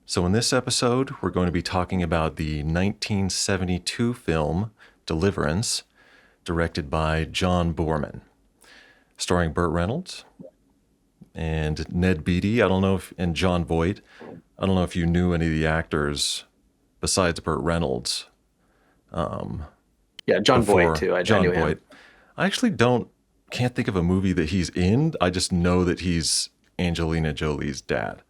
So, in this episode, we're going to be talking about the 1972 film Deliverance, directed by John Boorman, starring Burt Reynolds and Ned Beatty. I don't know if, and John Voight. I don't know if you knew any of the actors besides Burt Reynolds Yeah, John Voight before too. I John knew him. Voight. I actually can't think of a movie that he's in. I just know that he's Angelina Jolie's dad.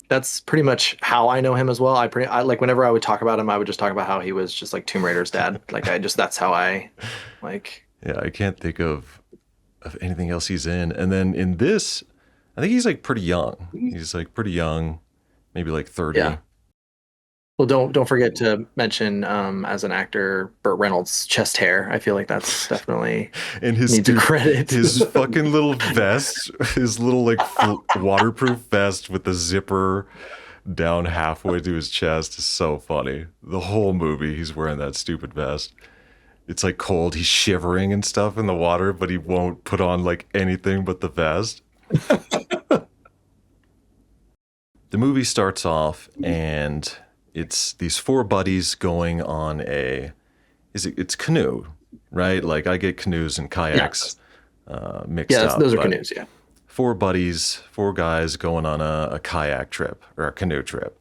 That's pretty much how I know him as well. I like whenever I would talk about him, I would just talk about how he was just like Tomb Raider's dad. Like I just that's how I like. Yeah, I can't think of anything else he's in. And then in this, I think he's like pretty young. He's like pretty young, maybe like 30. Yeah. Well, don't forget to mention as an actor Burt Reynolds' chest hair. I feel like that's definitely And his needs a dude, credit. his fucking little vest, his little like waterproof vest with the zipper down halfway to his chest is so funny. The whole movie, he's wearing that stupid vest. It's like cold. He's shivering and stuff in the water, but he won't put on like anything but the vest. The movie starts off and it's these four buddies going on it's canoe, right? Like I get canoes and Yeah, kayaks mixed up, those are but canoes. Yeah, four buddies, four guys going on a kayak trip or a canoe trip.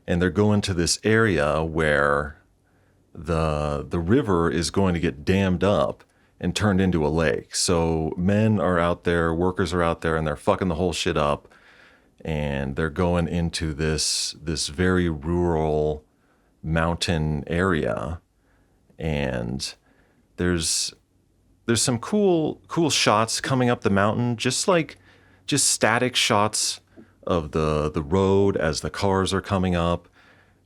And they're going to this area where the river is going to get dammed up and turned into a lake. So men are out there, workers are out there, and they're fucking the whole shit up. And they're going into this very rural mountain area, and there's some cool shots coming up the mountain, just static shots of the road as the cars are coming up.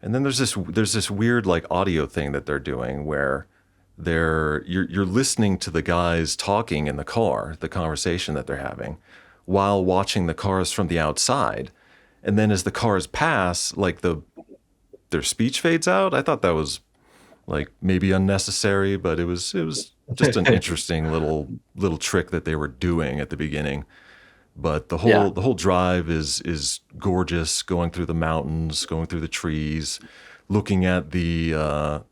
And then there's this weird like audio thing that they're doing where you're listening to the guys talking in the car, the conversation that they're having, while watching the cars from the outside. And then as the cars pass, like their speech fades out. I thought that was like maybe unnecessary, but it was just an interesting little trick that they were doing at the beginning. But the yeah, whole drive is gorgeous, going through the mountains, going through the trees, looking at the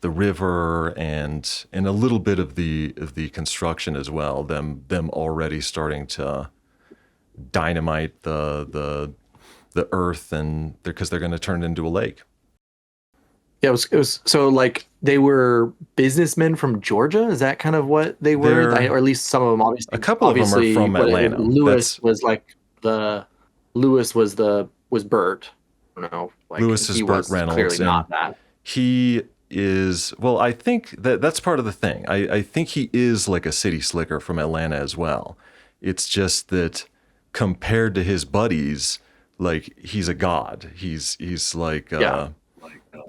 river and a little bit of the construction as well. Them already starting to dynamite the earth, and because they're going to turn it into a lake. yeah. It was so like they were businessmen from Georgia. Is that kind of what they were? They're Or at least some of them. A Obviously, couple of them are obviously, from Atlanta. Lewis That's was like the Lewis was Bert. I don't know, like, and Lewis is he Burt was clearly Reynolds, and not that. he is, well, I think that's part of the thing. I think he is like a city slicker from Atlanta as well. It's just that compared to his buddies, like he's a god. He's like Yeah,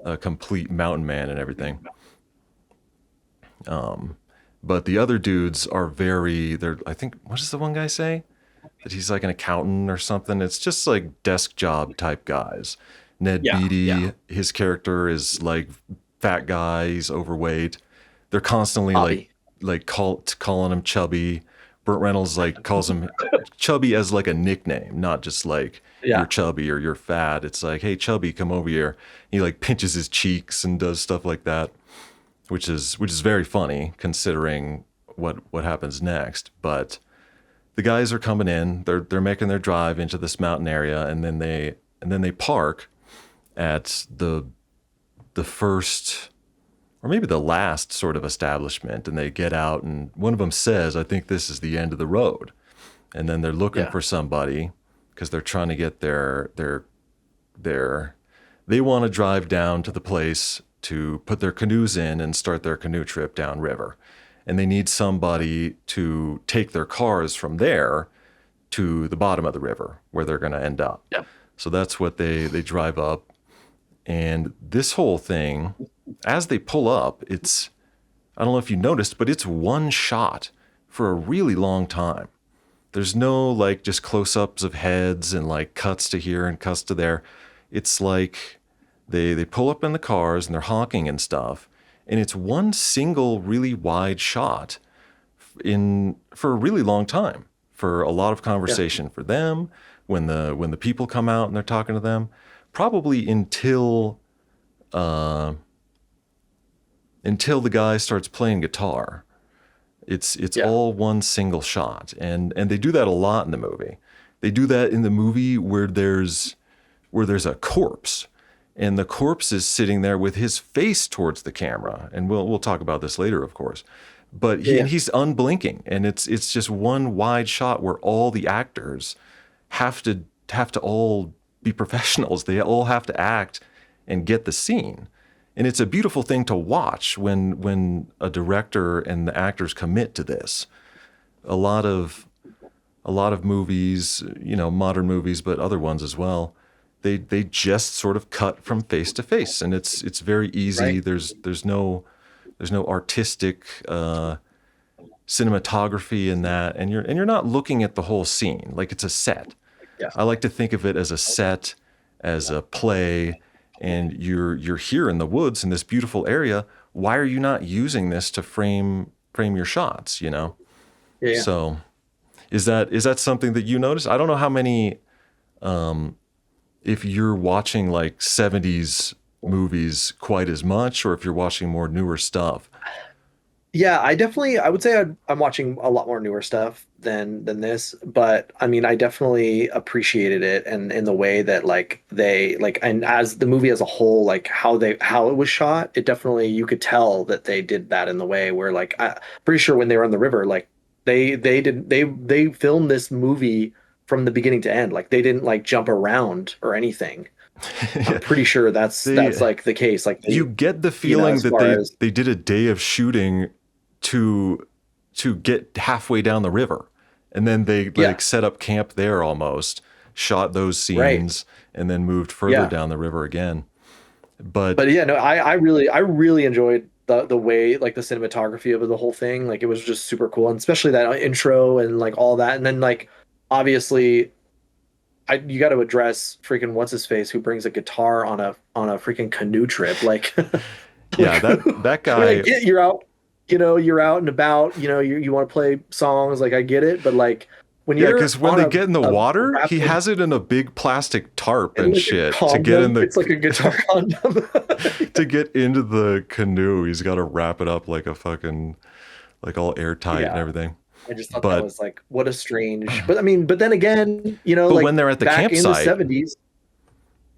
a complete mountain man and everything. But the other dudes are they're, I think, what does the one guy say? That he's like an accountant or something. It's just like desk job type guys. Ned yeah, yeah. Beatty, his character is like fat guy, he's overweight. They're constantly Bobby. calling him chubby. Burt Reynolds like calls him chubby as like a nickname, not just like you're Yeah, chubby or you're fat. It's like, hey chubby, come over here. He like pinches his cheeks and does stuff like that, which is very funny considering what happens next. But the guys are coming in. They're making their drive into this mountain area, and then they park at the first or maybe the last sort of establishment, and they get out, and one of them says, "I think this is the end of the road." And then they're looking yeah, for somebody because they're trying to get their they want to drive down to the place to put their canoes in and start their canoe trip downriver. And they need somebody to take their cars from there to the bottom of the river where they're going to end up. yeah, So that's what they drive up. And this whole thing, as they pull up, I don't know if you noticed, but it's one shot for a really long time. There's no like just close ups of heads and like cuts to here and cuts to there. It's like they pull up in the cars and they're honking and stuff. And it's one single really wide shot in for a really long time, for a lot of yeah. conversation for them when the people come out and they're talking to them. probably uh, until the guy starts playing guitar. It's Yeah. all one single shot, and they do that a lot in the movie. They do that in the movie where there's a corpse, and the corpse is sitting there with his face towards the camera. And we'll talk about this later, of course. But Yeah. he's unblinking, and it's just one wide shot where all the actors have to all be professionals. They all have to act and get the scene. And it's a beautiful thing to watch when a director and the actors commit to this. A lot of movies, modern movies, but other ones as well, they just sort of cut from face to face, and it's very easy. Right. There's no artistic cinematography in that, and you're not looking at the whole scene like it's a set. Yeah. I like to think of it as a set, as a play, and you're here in the woods in this beautiful area. Why are you not using this to frame your shots? Yeah. Yeah. So is that something that you notice? I don't know how many, if you're watching like 70s movies quite as much, or if you're watching more newer stuff. Yeah, I would say I'm watching a lot more newer stuff than this, but I mean, I definitely appreciated it, and in the way that like they like, and as the movie as a whole, like how it was shot, it definitely, you could tell that they did that in the way where, like, I'm pretty sure when they were on the river, like they filmed this movie from the beginning to end. Like they didn't like jump around or anything. I'm Yeah, pretty sure that's they like the case. Like you they, get the feeling as that far they as they did a day of shooting to get halfway down the river, and then they yeah, like set up camp there, almost shot those right. scenes, and then moved further Yeah. down the river again. But But yeah, no, I really enjoyed the way, like, the cinematography of the whole thing. Like it was just super cool, and especially that intro and like all that. And then like obviously, you got to address freaking what's his face who brings a guitar on a freaking canoe trip. Like yeah, like that I mean, I guy. get you're out, you're out and about, you want to play songs, like I get it, but like when Yeah, you're because when on they get in the a water, he rapid, has it in a big plastic tarp and and like a shit to get in condom, it's like a guitar condom. to get into the canoe. He's got to wrap it up like a fucking, like all airtight and Yeah. everything. I just thought that But was like, what a strange, but I mean, but then again, when like they're at the back in the campsite, 70s,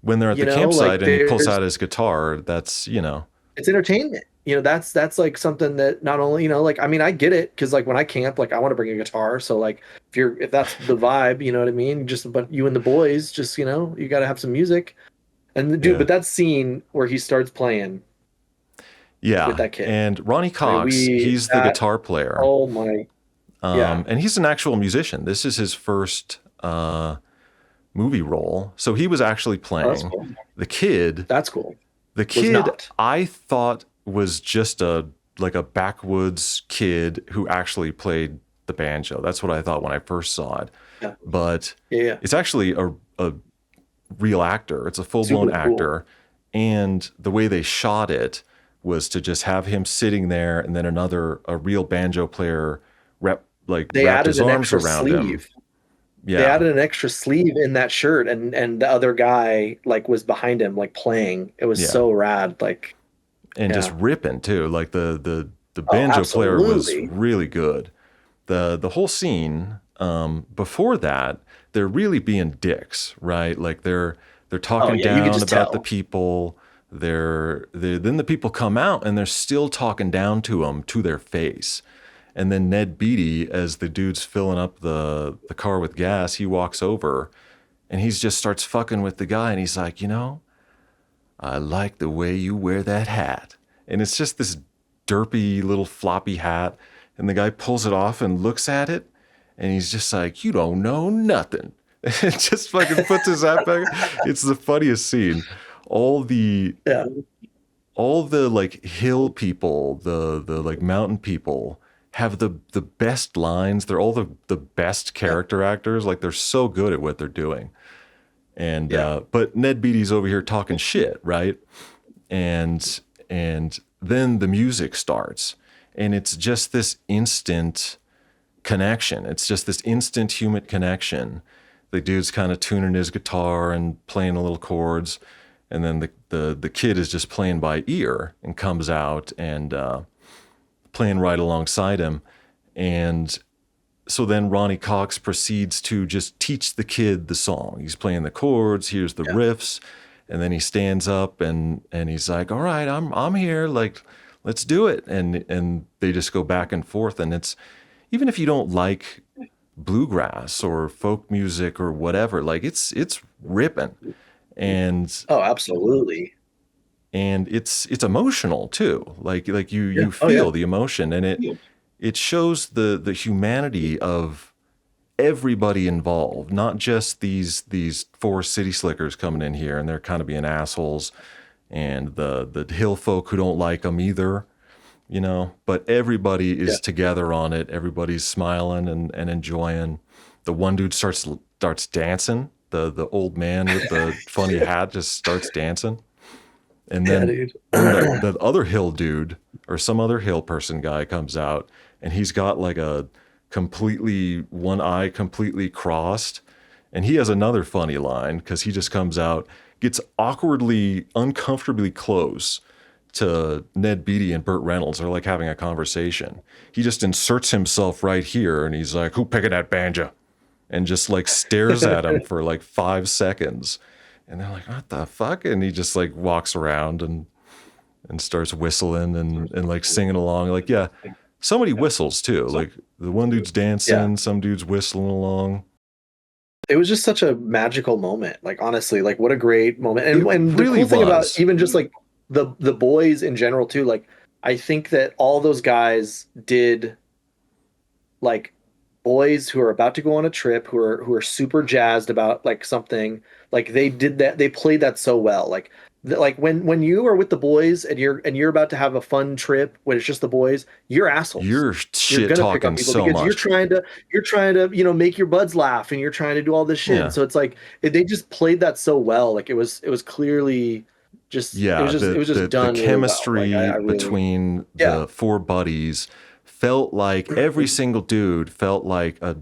and he pulls there's, out his guitar, that's it's entertainment. That's like something that not only, like, I mean, I get it, because like when I camp, like I want to bring a guitar. So like if that's the vibe, you know what I mean? Just, but you and the boys, just, you got to have some music. And the dude, yeah, but that scene where he starts playing with yeah. that kid, And Ronnie I mean, Cox, he's the guitar player, oh my, yeah. and he's an actual musician. This is his first movie role, so he was actually Oh, that's playing cool. the kid. That's cool. The Was kid not. I thought was just a backwoods kid who actually played the banjo. That's what I thought when I first saw it. Yeah. But Yeah. Yeah. it's actually a real actor. It's a full-blown Super cool. actor. And the way they shot it was to just have him sitting there, and then a real banjo player They wrapped added his an arms extra around him. sleeve. They Yeah. added an extra sleeve in that shirt, and the other guy like was behind him, like playing. It was Yeah. so rad. Like, And just yeah. ripping too. Like the Oh, banjo player was absolutely. really good. The whole scene, before that, they're really being dicks, right? Like they're Oh talking yeah, you could down just about the tell. people. Then the people come out, and they're still talking down to them to their face. And then Ned Beatty, as the dude's filling up the car with gas, he walks over, and he's just starts fucking with the guy, and he's like, I like the way you wear that hat. And it's just this derpy little floppy hat. And the guy pulls it off and looks at it. And he's just like, you don't know nothing. And just fucking puts his hat back. It's the funniest scene. All the Yeah. all the like hill people, the like mountain people have the best lines. They're all the best Yeah. character actors. Like they're so good at what they're doing. And Yeah. but Ned Beatty's over here talking shit, right? And then the music starts, and it's just this instant connection. It's just this instant human connection the dude's kind of tuning his guitar and playing the little chords, and then the kid is just playing by ear and comes out and playing right alongside him. And so then Ronnie Cox proceeds to just teach the kid the song. He's playing the chords, here's the Yeah. riffs, and then he stands up and he's like, "All right, I'm here. Like, let's do it." And they just go back and forth. And it's, even if you don't like bluegrass or folk music or whatever, like it's ripping, and Oh, absolutely. it's emotional too. Like Yeah. you Oh, yeah. feel the emotion, and it shows the humanity of everybody involved, not just these four city slickers coming in here and they're kind of being assholes, and the hill folk who don't like them either, but everybody Yeah. is together on it. Everybody's smiling and enjoying. The one dude starts dancing. The old man with the funny hat just starts dancing. And Yeah, then dude. the other hill dude or some other hill person guy comes out, and he's got like a completely one eye completely crossed, and he has another funny line because he just comes out, gets awkwardly, uncomfortably close to Ned Beatty and Burt Reynolds. They're like having a conversation. He just inserts himself right here, and he's like, "Who picking that banjo?" And just like stares at him for like 5 seconds. And they're like, "What the fuck?" And he just like walks around and starts whistling and like singing along. Like, yeah, somebody whistles too. Like the one dude's Yeah. dancing, some dude's whistling along. It was just such a magical moment. Like, honestly, like what a great moment. It And the really cool thing about was. even just like the boys in general too, like I think that all those guys did, like, boys who are about to go on a trip, who are super jazzed about like something, like they did that, they played that so well. Like like when you are with the boys and you're about to have a fun trip when it's just the boys, you're assholes. You're You're shit gonna pick on talking people so because much. you're trying to, make your buds laugh, and you're trying to do all this shit. And Yeah. so it's like they just played that so well. Like it was clearly just it was Yeah. just it The was just the the done really well. Like chemistry I really. between Yeah. the four buddies felt like every single dude felt like a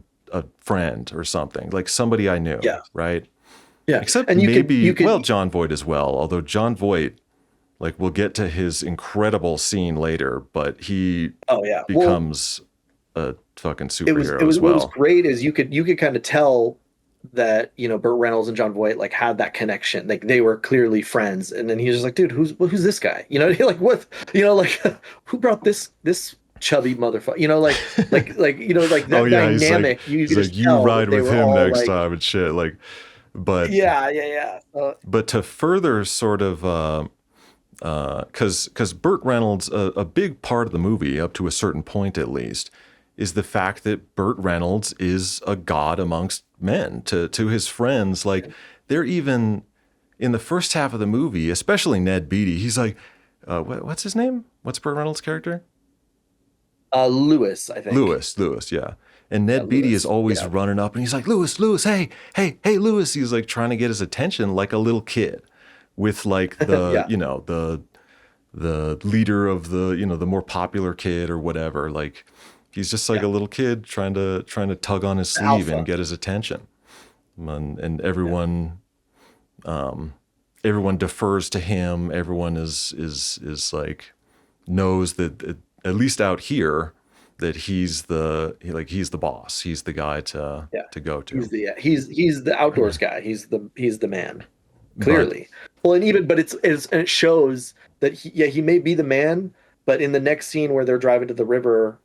friend or something, like somebody I knew, Yeah. right? Yeah. Except And you maybe, could. well, John Voight as well. Although John Voight, like, we'll get to his incredible scene later, but he Oh yeah. Well, becomes a fucking it was it superhero was as what was well. great is you could kind of tell that, Burt Reynolds and John Voight like had that connection. Like they were clearly friends. And then he was just like, dude, who's this guy? Like what, like who brought this chubby motherfucker? Like Oh that yeah, dynamic. You he's could like, just you tell that ride they with were him all next like, time and shit. Like, but yeah, yeah, yeah. but to further sort of because Burt Reynolds, a big part of the movie, up to a certain point at least, is the fact that Burt Reynolds is a god amongst men to his friends. Like, they're even in the first half of the movie, especially Ned Beatty. He's like, what's his name? What's Burt Reynolds' character? Lewis, I think. Lewis, yeah. And Yeah, Ned Beatty is Lewis. always Yeah. running up and he's like, Lewis, hey, Lewis. He's like trying to get his attention like a little kid with like the, Yeah. the leader of the, the more popular kid or whatever. Like, he's just like Yeah. a little kid trying to tug on his sleeve and Alpha. get his attention. And Yeah. everyone defers to him. Everyone is like knows that at least out here that he's the boss. He's the guy Yeah. to go He's to. the yeah, he's the outdoors guy. He's the man. But Clearly. Well, and even but and it shows that he may be the man, but in the next scene where they're driving to the river,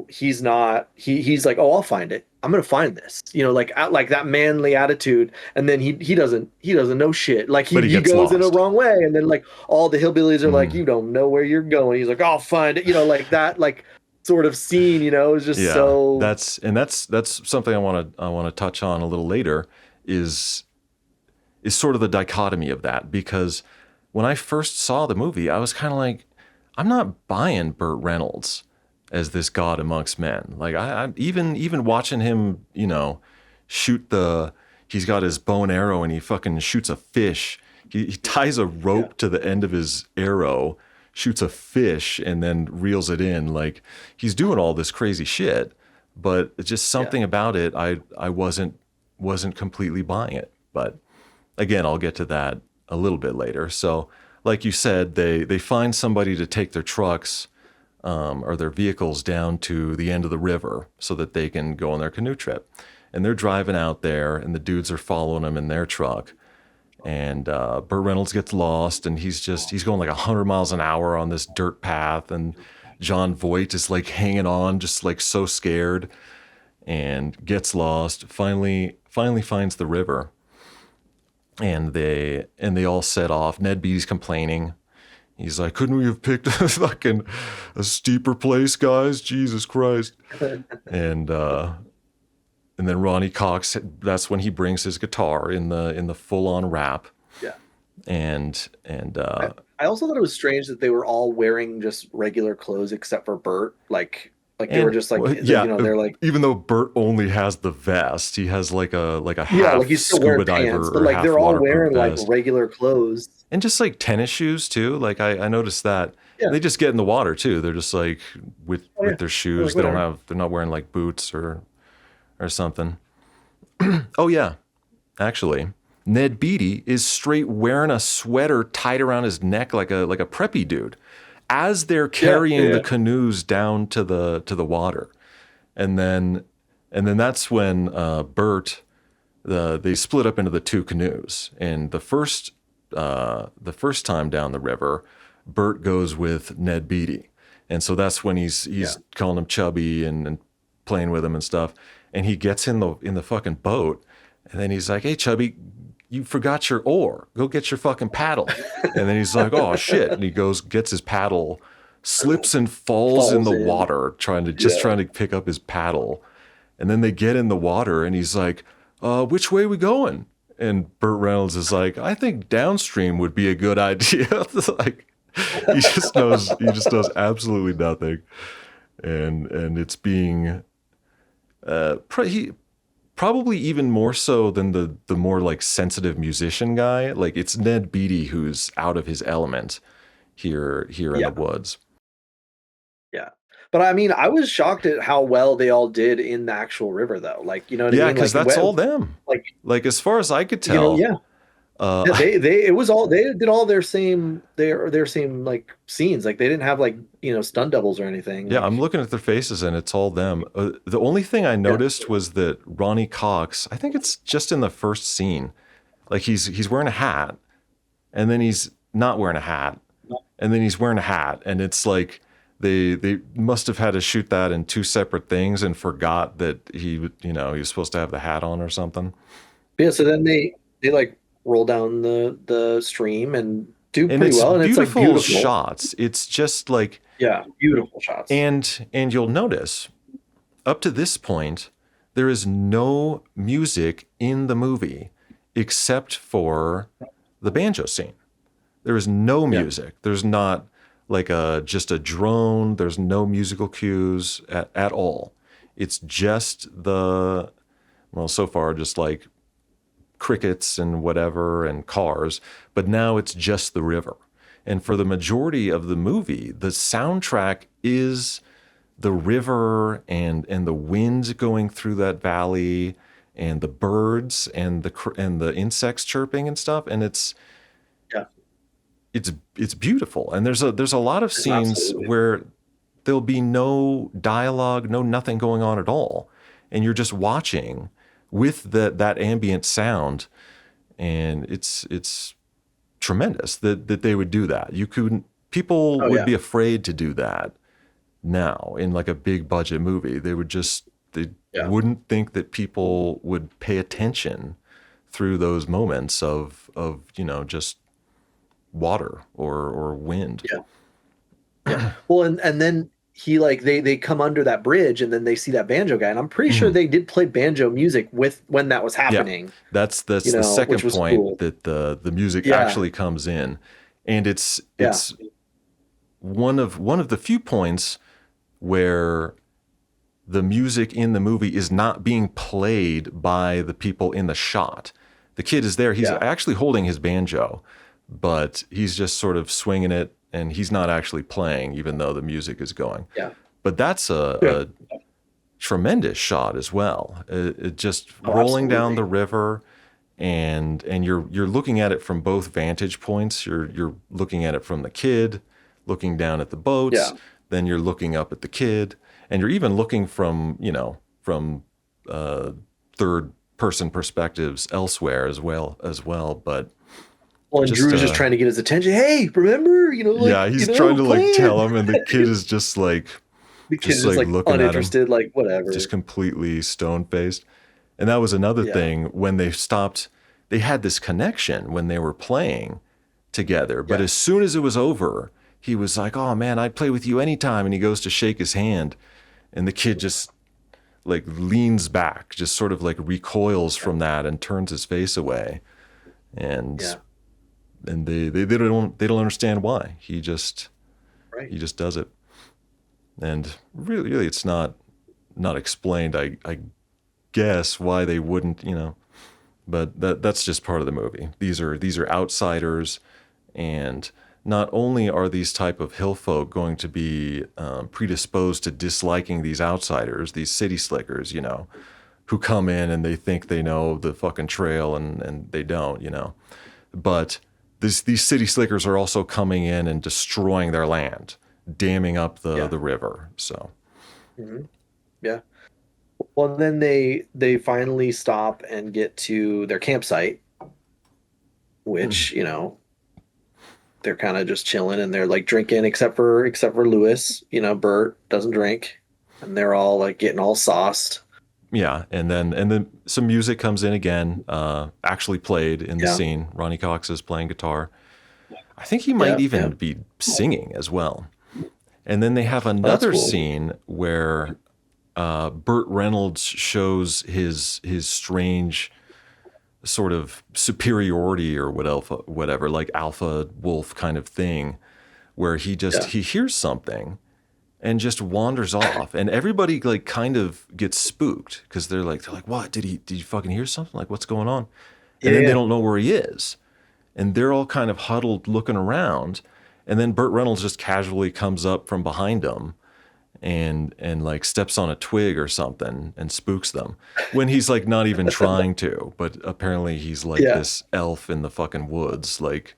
he's not. He's like, oh, I'll find it. I'm gonna find this. Like that manly attitude, and then he doesn't know shit. Like he but he he gets goes in a lost. wrong way, and then like all the hillbillies are like, Mm. you don't know where you're going. He's like, I'll find it. Like that like sort of scene. Is just Yeah, so. that's something I want to touch on a little later. Is sort of the dichotomy of that, because when I first saw the movie, I was kind of like, I'm not buying Burt Reynolds as this god amongst men. Like, I even watching him, shoot he's got his bow and arrow and he fucking shoots a fish. He ties a Yeah. rope to the end of his arrow, shoots a fish, and then reels it in. Like, he's doing all this crazy shit, but it's just Yeah. something about it I wasn't wasn't completely buying it. But again, I'll get to that a little bit later. So, like you said, they find somebody to take their trucks or their vehicles down to the end of the river so that they can go on their canoe trip. And they're driving out there, and the dudes are following them in their truck. And Burt Reynolds gets lost, and he's going like 100 miles an hour on this dirt path, and John Voight is like hanging on, just like so scared, and gets lost. Finally finds the river, and they all set off. Ned Beatty's complaining. He's like, couldn't we have picked a steeper place, guys? Jesus Christ. And then Ronnie Cox, that's when he brings his guitar in the full on rap. Yeah. And I also thought it was strange that they were all wearing just regular clothes except for Bert. Like they were just like, well, they're like, even though Bert only has the vest, he has like a yeah, half like he's still scuba wearing diver pants, but or like half they're all waterproof wearing like vest. regular clothes. And just like tennis shoes too. Like I noticed that. Yeah. They just get in the water too. They're just like with Oh, yeah. with their shoes. Like, They're not wearing like boots or something. Oh yeah. Actually, Ned Beatty is straight wearing a sweater tied around his neck like a preppy dude as they're carrying the canoes down to the water. And then that's when Bert they split up into the two canoes. And the first time down the river, Bert goes with Ned Beatty. And so that's when he's calling him chubby and playing with him and stuff. And he gets in the fucking boat, and then he's like, "Hey, Chubby, you forgot your oar. Go get your fucking paddle." And then he's like, "Oh shit!" And he goes, gets his paddle, slips and falls in the water, trying to pick up his paddle. And then they get in the water, and he's like, "Which way we going?" And Burt Reynolds is like, "I think downstream would be a good idea." Like he just knows absolutely nothing, and it's being. Probably even more so than the more like sensitive musician guy. Like it's Ned Beatty who's out of his element here in the woods. Yeah. But I mean, I was shocked at how well they all did in the actual river though. Like, you know what I mean? Yeah, because like, that's all them. Like as far as I could tell. they did all their same like scenes. Like they didn't have like, stunt doubles or anything. Yeah, like, I'm looking at their faces and it's all them. The only thing I noticed was that Ronnie Cox, I think it's just in the first scene, like he's wearing a hat, and then he's not wearing a hat, and then he's wearing a hat, and it's like they must have had to shoot that in two separate things and forgot that he was supposed to have the hat on or something. Yeah, so then they like roll down the stream and do pretty it's well, and it's like beautiful shots. It's just like beautiful shots. And you'll notice up to this point there is no music in the movie except for the banjo scene. There is no music. There's not like just a drone. There's no musical cues at all. It's just so far just like crickets and whatever and cars, but now it's just the river. And for the majority of the movie, the soundtrack is the river and the wind going through that valley and the birds and the insects chirping and stuff. And it's beautiful. And there's a lot of scenes where there'll be no dialogue, no nothing going on at all, and you're just watching with that ambient sound, and it's tremendous that they would do that. People would be afraid to do that now in like a big budget movie. They wouldn't think that people would pay attention through those moments of just water or wind. Yeah. Well, and then he like they come under that bridge, and then they see that banjo guy, and I'm pretty sure they did play banjo music when that was happening. Yeah. That's the second point, cool. That the music actually comes in, and it's one of the few points where the music in the movie is not being played by the people in the shot. The kid is there. He's actually holding his banjo, but he's just sort of swinging it, and he's not actually playing, even though the music is going. Yeah. But that's tremendous shot as well. It just Oh, rolling down the absolutely. river, and you're looking at it from both vantage points. You're looking at it from the kid, looking down at the boats, Yeah. then you're looking up at the kid, and you're even looking from, from uh, third person perspectives elsewhere as well. But Well, and just Drew's just trying to get his attention. Hey, remember, yeah, he's trying we're to like playing. tell him, and the kid is The kid just is just like like looking at him, uninterested, like just whatever. completely stone faced. And that was another Yeah. thing when they stopped. They had this connection when they were playing together. But Yeah. as soon as it was over, he was like, "Oh man, I'd play with you anytime." And he goes to shake his hand, and the kid just like leans back, just sort of like recoils Yeah. from that and turns his face away. And Yeah. they don't understand why. Right. He just does it. And really it's not explained. I guess why they wouldn't, but that's just part of the movie. These are outsiders, and not only are these type of hill folk going to be predisposed to disliking these outsiders, these city slickers, who come in and they think they know the fucking trail, and they don't, but these city slickers are also coming in and destroying their land, damming up the Yeah. the river. So Hmm. Yeah. Well, then they finally stop and get to their campsite, which, they're kind of just chilling and they're like drinking except for Lewis, Bert doesn't drink, and they're all like getting all sauced. yeah, and then some music comes in again, actually played in the Yeah. scene. Ronnie Cox is playing guitar. I think he might Yeah. even Yeah. be singing as well. And then they have Oh, that's another cool. scene where Burt Reynolds shows his strange sort of superiority or whatever, like alpha wolf kind of thing, where Yeah. he hears something and just wanders off, and everybody like kind of gets spooked because they're like, what, did you fucking hear something, like what's going on? And then they Yeah. don't know where he is, and they're all kind of huddled looking around, and then Burt Reynolds just casually comes up from behind them and like steps on a twig or something and spooks them when he's like not even trying to, but apparently he's like Yeah. this elf in the fucking woods, like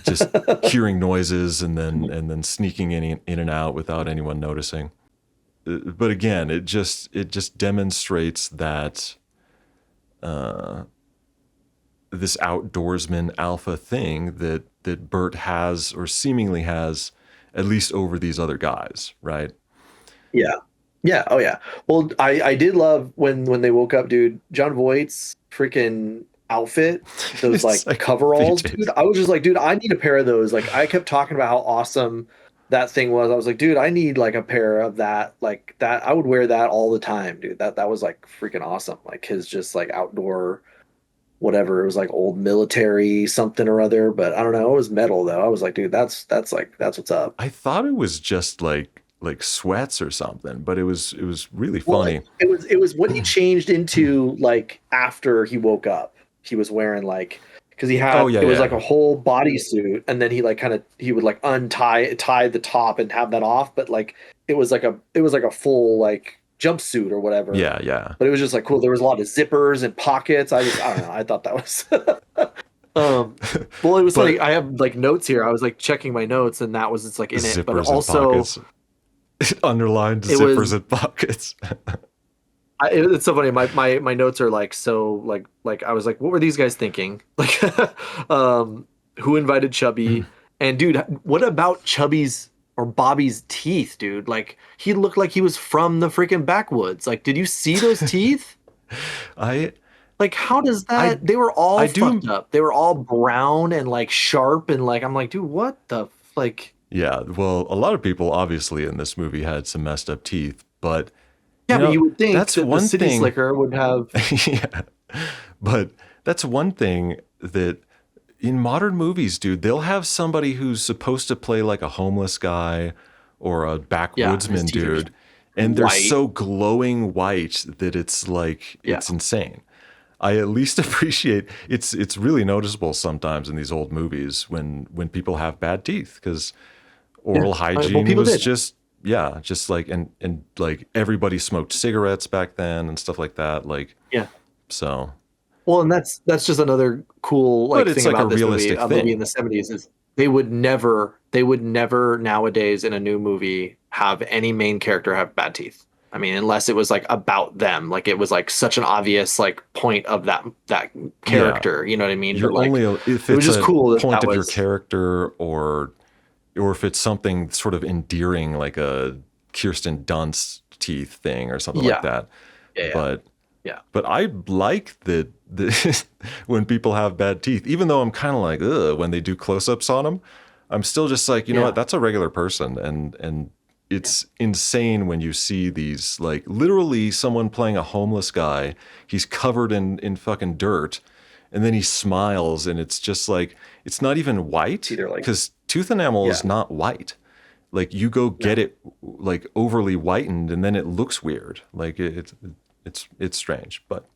just hearing noises and then sneaking in and out without anyone noticing. But again, it just demonstrates that this outdoorsman alpha thing that Bert has, or seemingly has, at least over these other guys, right? Yeah. Yeah. Oh yeah. Well, I did love when they woke up, dude. John Voight's freaking outfit, those It's like like coveralls, dude. PJs. I was just like, dude, I need a pair of those. Like, I kept talking about how awesome that thing was. I was like, dude, I need like a pair of that. Like that, I would wear that all the time, dude. That was like freaking awesome. Like his just like outdoor whatever. It was like old military something or other, but I don't know. It was metal though. I was like, dude, that's like that's what's up. I thought it was just like sweats or something, but it was really Well, funny. it was what he changed into like after he woke up. He was wearing like because he Oh had yeah, it was like yeah, a whole bodysuit, and then he like kind of he would like tie the top and have that off, but like it was like a full like jumpsuit or whatever. yeah, yeah. But it was just like cool. There was a lot of zippers and pockets. I don't know. I thought that was um well, it was funny. But I have like notes here. I was like checking my notes, and that was it's like in it, but zippers and also pockets, underlined it zippers was and pockets. it's so funny. My notes are like so like I was like, what were these guys thinking? Like, who invited Chubby? And dude, what about Chubby's or Bobby's teeth, dude? Like he looked like he was from the freaking backwoods. Like, did you see those teeth? I Like, how does I that? They were all I fucked do. up. They were all brown and like sharp and like I'm like, dude, what the like? Yeah, well, a lot of people obviously in this movie had some messed up teeth, but Yeah, but you would think that's that the one city thing. slicker would have. Yeah, but that's one thing that in modern movies, dude, they'll have somebody who's supposed to play like a homeless guy or a Yeah, and his backwoodsman teeth are just dude, and they're white. so glowing white that it's like Yeah, it's insane. I at least appreciate it's really noticeable sometimes in these old movies when people have bad teeth, because yeah. oral Well, hygiene people was did. just yeah, just like and like everybody smoked cigarettes back then and stuff like that. Like Yeah. so, Well, and that's just another cool but like it's thing like a about this movie, realistic a movie in thing. the 70s is they would never nowadays in a new movie have any main character have bad teeth. I mean, unless it was like about them, like it was like such an obvious like point of that Yeah, character, you know what I mean? you're But like only if it was it's just a cool that point that of your was character or if it's something sort of endearing like a Kirsten Dunst teeth thing or something like yeah, that. yeah, But yeah, but I like the when people have bad teeth, even though I'm kind of like, ugh, when they do close-ups on them, I'm still just like, you know what, yeah, that's a regular person, and yeah, it's insane when you see these like literally someone playing a homeless guy. He's covered in fucking dirt, and then he smiles, and it's just like it's not even white either like because tooth enamel yeah, is not white. Like you go get no, it like overly whitened, and then it looks weird. Like it's strange, but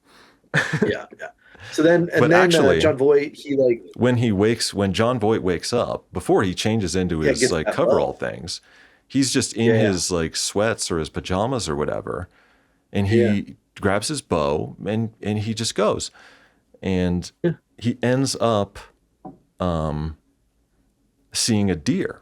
yeah, yeah. So then but and then actually, John Voight he like when John Voight wakes up, before he changes into yeah his gets like that coverall bow. things, he's just in Yeah, yeah, his like sweats or his pajamas or whatever, and yeah, he grabs his bow and he just goes, and yeah. he ends up um, seeing a deer,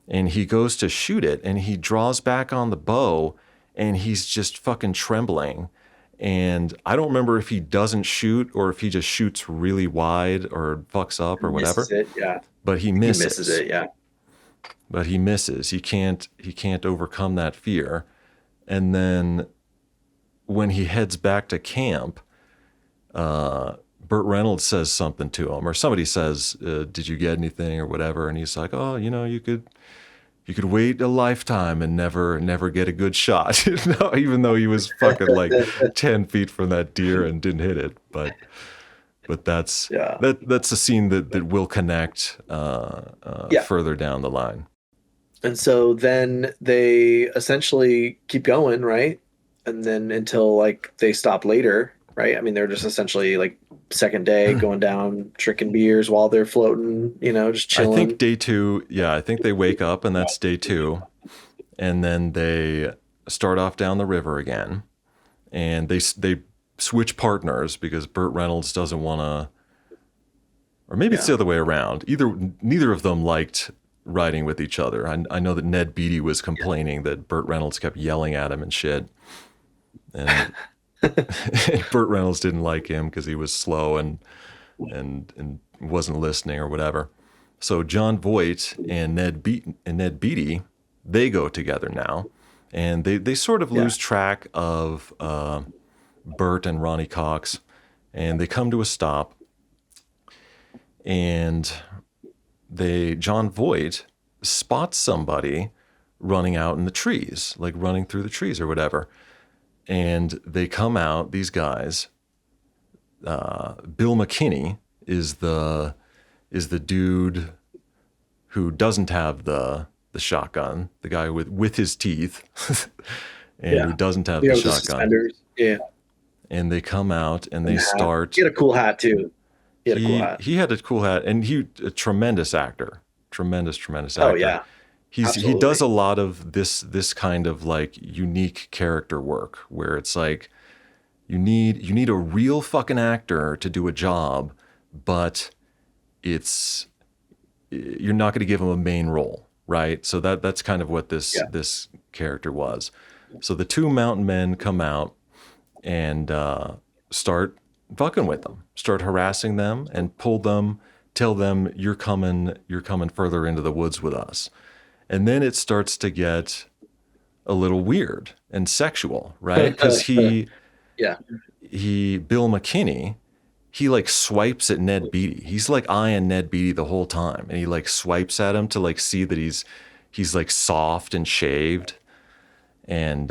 and he goes to shoot it, and he draws back on the bow, and he's just fucking trembling. And I don't remember if he doesn't shoot or if he just shoots really wide or fucks up or Misses whatever, it. Yeah, but he he misses misses. it. Yeah. But he misses. He can't overcome that fear. And then when he heads back to camp, Burt Reynolds says something to him, or somebody says, "Did you get anything or whatever?" And he's like, "Oh, you could wait a lifetime and never get a good shot." Even though he was fucking like 10 feet from that deer and didn't hit it, but that's Yeah. that's a scene that will connect Yeah. further down the line. And so then they essentially keep going, right? And then until like they stop later, right? I mean, they're just essentially like second day going down, drinking beers while they're floating, just I think chilling. day two, yeah, I think they wake up and that's day two, and then they start off down the river again, and they switch partners because Burt Reynolds doesn't want to, or maybe it's Yeah. the other way around. Neither of them liked riding with each other. I know that Ned Beatty was complaining that Burt Reynolds kept yelling at him and shit, and, and Burt Reynolds didn't like him because he was slow and wasn't listening or whatever. So John Voight and Ned Beatty, they go together now, and they sort of Yeah. lose track of Burt and Ronnie Cox, and they come to a stop, and John Voight spots somebody running out in the trees, like running through the trees or whatever, and they come out. These guys, Bill McKinney is the dude who doesn't have the shotgun, the guy with his teeth, and who Yeah. doesn't have Yeah, the with the shotgun. suspenders. Yeah. And they come out and And they the hat. start. He had a cool hat too. He had a cool He hat. he had a cool hat, and he a tremendous actor, tremendous Oh actor. yeah, He does absolutely. a lot of this kind of like unique character work where it's like you need a real fucking actor to do a job, but it's you're not going to give him a main role, right? So that's kind of what this Yeah. this character was. So the two mountain men come out and start fucking with them, start harassing them, and pull them, tell them you're coming further into the woods with us, and then it starts to get a little weird and sexual, right? Because Yeah. Bill McKinney, he like swipes at Ned Beatty. He's like eyeing Ned Beatty the whole time, and he like swipes at him to like see that he's like soft and shaved, and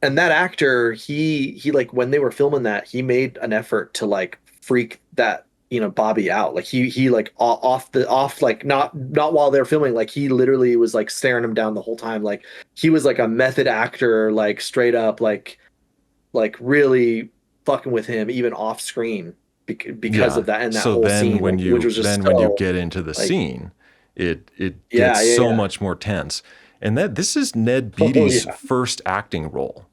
And that actor, he like when they were filming that, he made an effort to like freak that, Bobby out. Like he like off like not while they're filming, like he literally was like staring him down the whole time. Like he was like a method actor, like straight up like really fucking with him even off screen because yeah. of that and that So whole then scene, when like which you was just then when you so get into the like scene, it gets yeah, yeah, so yeah. much more tense. And that this is Ned Oh Beatty's yeah. first acting role.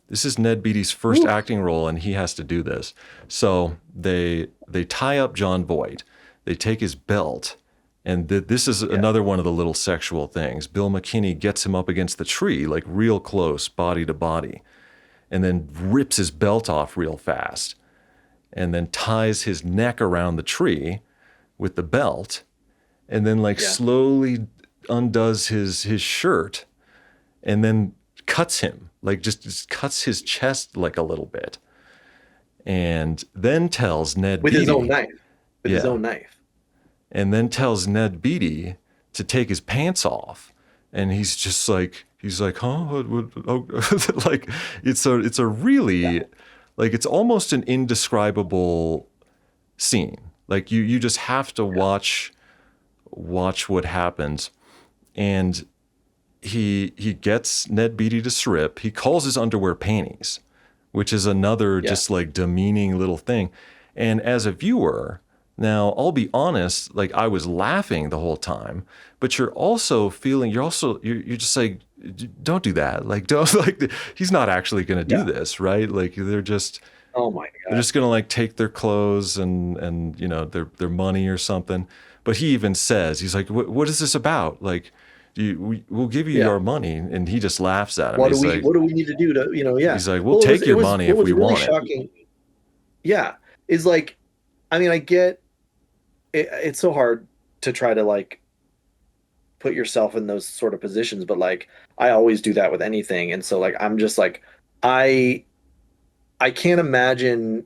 This is Ned Beatty's first Oof. acting role, and he has to do this. So they tie up John Voight. They take his belt, and this is Yeah. another one of the little sexual things. Bill McKinney gets him up against the tree, like real close, body to body, and then rips his belt off real fast, and then ties his neck around the tree with the belt, and then like Yeah. slowly undoes his shirt, and then cuts him, like just cuts his chest like a little bit, and then tells Ned With his own Beatty, knife. With his yeah, own knife. and then tells Ned Beatty to take his pants off, and he's like, huh? Oh. Like it's a Yeah. really, like it's almost an indescribable scene. Like you just have to Yeah. watch what happens, and he gets Ned Beatty to strip. He calls his underwear panties, which is another Yeah. just like demeaning little thing. And as a viewer, now I'll be honest, like I was laughing the whole time, but you're also feeling, you're just like, don't do that. Like don't like he's not actually going to do Yeah. this, right? Like Oh my they're God. just gonna like take their clothes and their money or something. But he even says, he's like, what is this about? Like, we'll give you Yeah. your money, and he just laughs at him. He's like, What do we need to do to, yeah. he's like, we'll Well, take it your was money what if was we really want it. shocking. Yeah. Is like, I mean, I get it's so hard to try to like put yourself in those sort of positions, but like I always do that with anything. And so like I'm just like I I can't imagine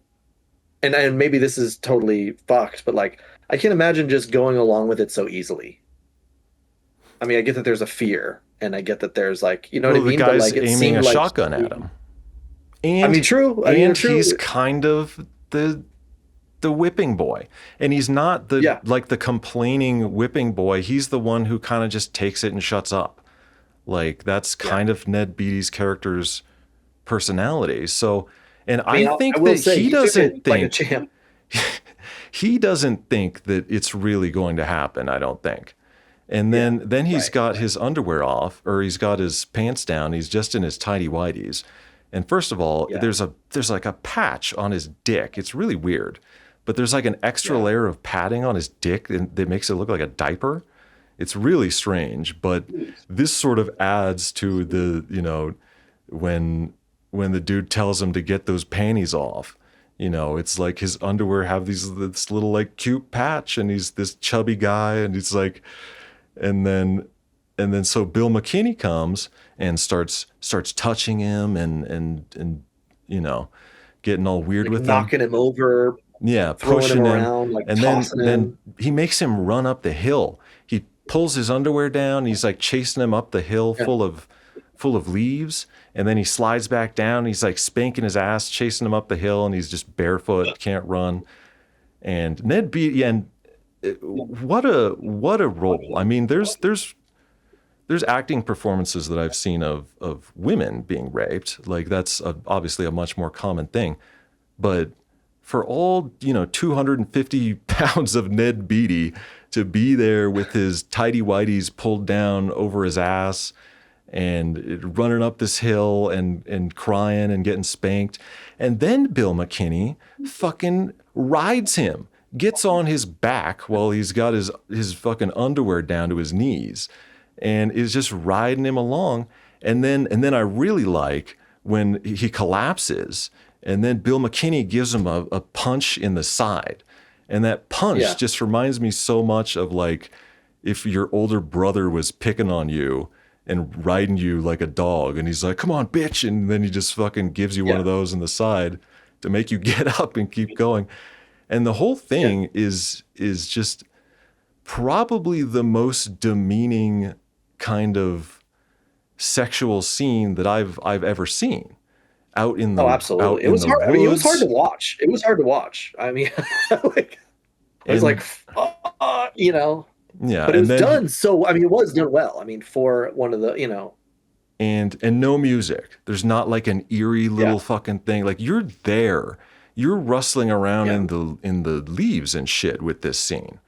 and maybe this is totally fucked, but like I can't imagine just going along with it so easily. I mean, I get that there's a fear and I get that there's like, you know what I Well, the mean? But guy's like it aiming seemed a like shotgun at him, I mean, and true. I mean, and true. he's kind of the whipping boy, and he's not the Yeah. like the complaining whipping boy. He's the one who kind of just takes it and shuts up. Like that's Yeah. kind of Ned Beatty's character's personality. So, and I I mean, I think will that say he took it like a champ. he doesn't think that it's really going to happen. I don't think. And Yeah. then he's Right. got his underwear off, or he's got his pants down. He's just in his tidy whities. And first of all, Yeah. there's like a patch on his dick. It's really weird, but there's like an extra Yeah. layer of padding on his dick that makes it look like a diaper. It's really strange, but this sort of adds to the, when the dude tells him to get those panties off. It's like his underwear have this little like cute patch, and he's this chubby guy, and he's like, and then so Bill McKinney comes and starts touching him and you know getting all weird Like with him. knocking him over, Yeah, throwing him pushing him, around, like and then tossing then him. he makes him run up the hill. He pulls his underwear down. He's like chasing him up the hill Yeah. full of leaves, and then he slides back down. He's like spanking his ass, chasing him up the hill, and he's just barefoot, can't run. And Ned Beatty, and what a role. I mean, there's acting performances that I've seen of women being raped. Like that's obviously a much more common thing, but for all 250 pounds of Ned Beatty to be there with his tidy whities pulled down over his ass and running up this hill and crying and getting spanked, and then Bill McKinney fucking rides him, gets on his back while he's got his fucking underwear down to his knees, and is just riding him along. And then I really like when he collapses, and then Bill McKinney gives him a punch in the side. And that punch Yeah. just reminds me so much of like if your older brother was picking on you and riding you like a dog, and he's like, come on, bitch. And then he just fucking gives you one Yeah. of those in the side to make you get up and keep going. And the whole Yeah. thing is just probably the most demeaning kind of sexual scene that I've ever seen out in Oh, the out absolutely. It in was the hard. I mean, it was hard to woods. watch. It was hard to watch. I mean, like I was like, And yeah, but it and was then done so. I mean, it was done well. I mean, for one of the, and no music. There's not like an eerie yeah, little fucking thing. Like you're there. You're rustling around yeah, in the leaves and shit with this scene.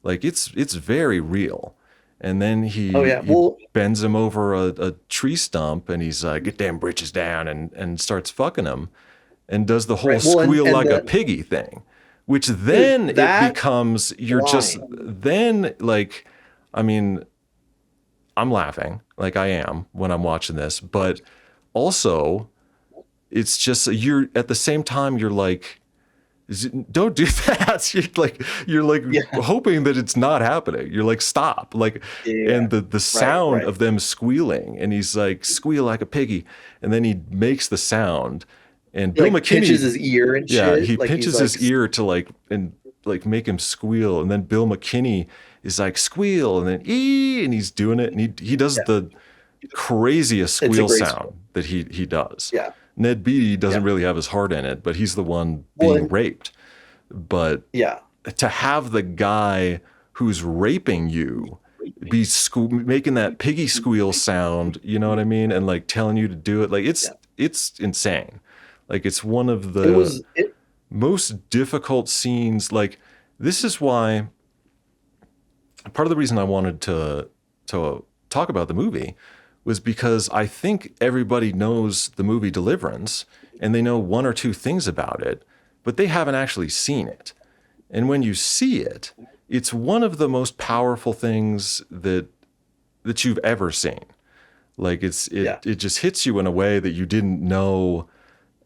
Like it's very real. And then Oh he yeah. he Well, bends him over a tree stump, and he's like, "Get them britches down," and starts fucking him, and does the whole right. Well, squeal and like a the piggy thing, which dude, then it that becomes you're just line. then like, I mean, I'm laughing like I am when I'm watching this, but also it's just you're at the same time you're like, don't do that. You're like Yeah. hoping that it's not happening. You're like, stop. Like, Yeah. and the Right. sound Right. of them squealing, and he's like, squeal like a piggy, and then he makes the sound, and Bill Like pinches McKinney, his ear and yeah, shit. he Like he's pinches like, his ear to like make him squeal, and then Bill McKinney is like squeal, and then and he's doing it, and he does yeah, the craziest it's a squeal great sound score. that he does. Yeah. Ned Beatty doesn't Yeah. really have his heart in it, but he's the one Well, being and raped. But yeah. to have the guy who's raping you be making that piggy squeal sound, you know what I mean, and like telling you to do it, like Yeah. it's insane. Like it's one of It the was it. most difficult scenes. Like this is why part of the reason I wanted to talk about the movie was because I think everybody knows the movie Deliverance and they know one or two things about it, but they haven't actually seen it. And when you see it, it's one of the most powerful things that you've ever seen. Like Yeah. it just hits you in a way that you didn't know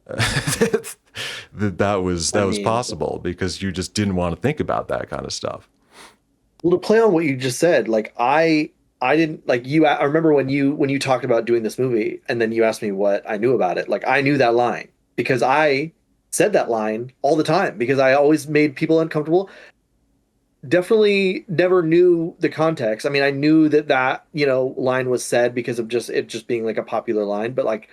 that I that was mean, possible because you just didn't want to think about that kind of stuff. well, to play on what you just said, like I didn't like you. I remember when you talked about doing this movie, and then you asked me what I knew about it. Like I knew that line because I said that line all the time because I always made people uncomfortable. Definitely never knew the context. I mean, I knew that line was said because of just being like a popular line, but like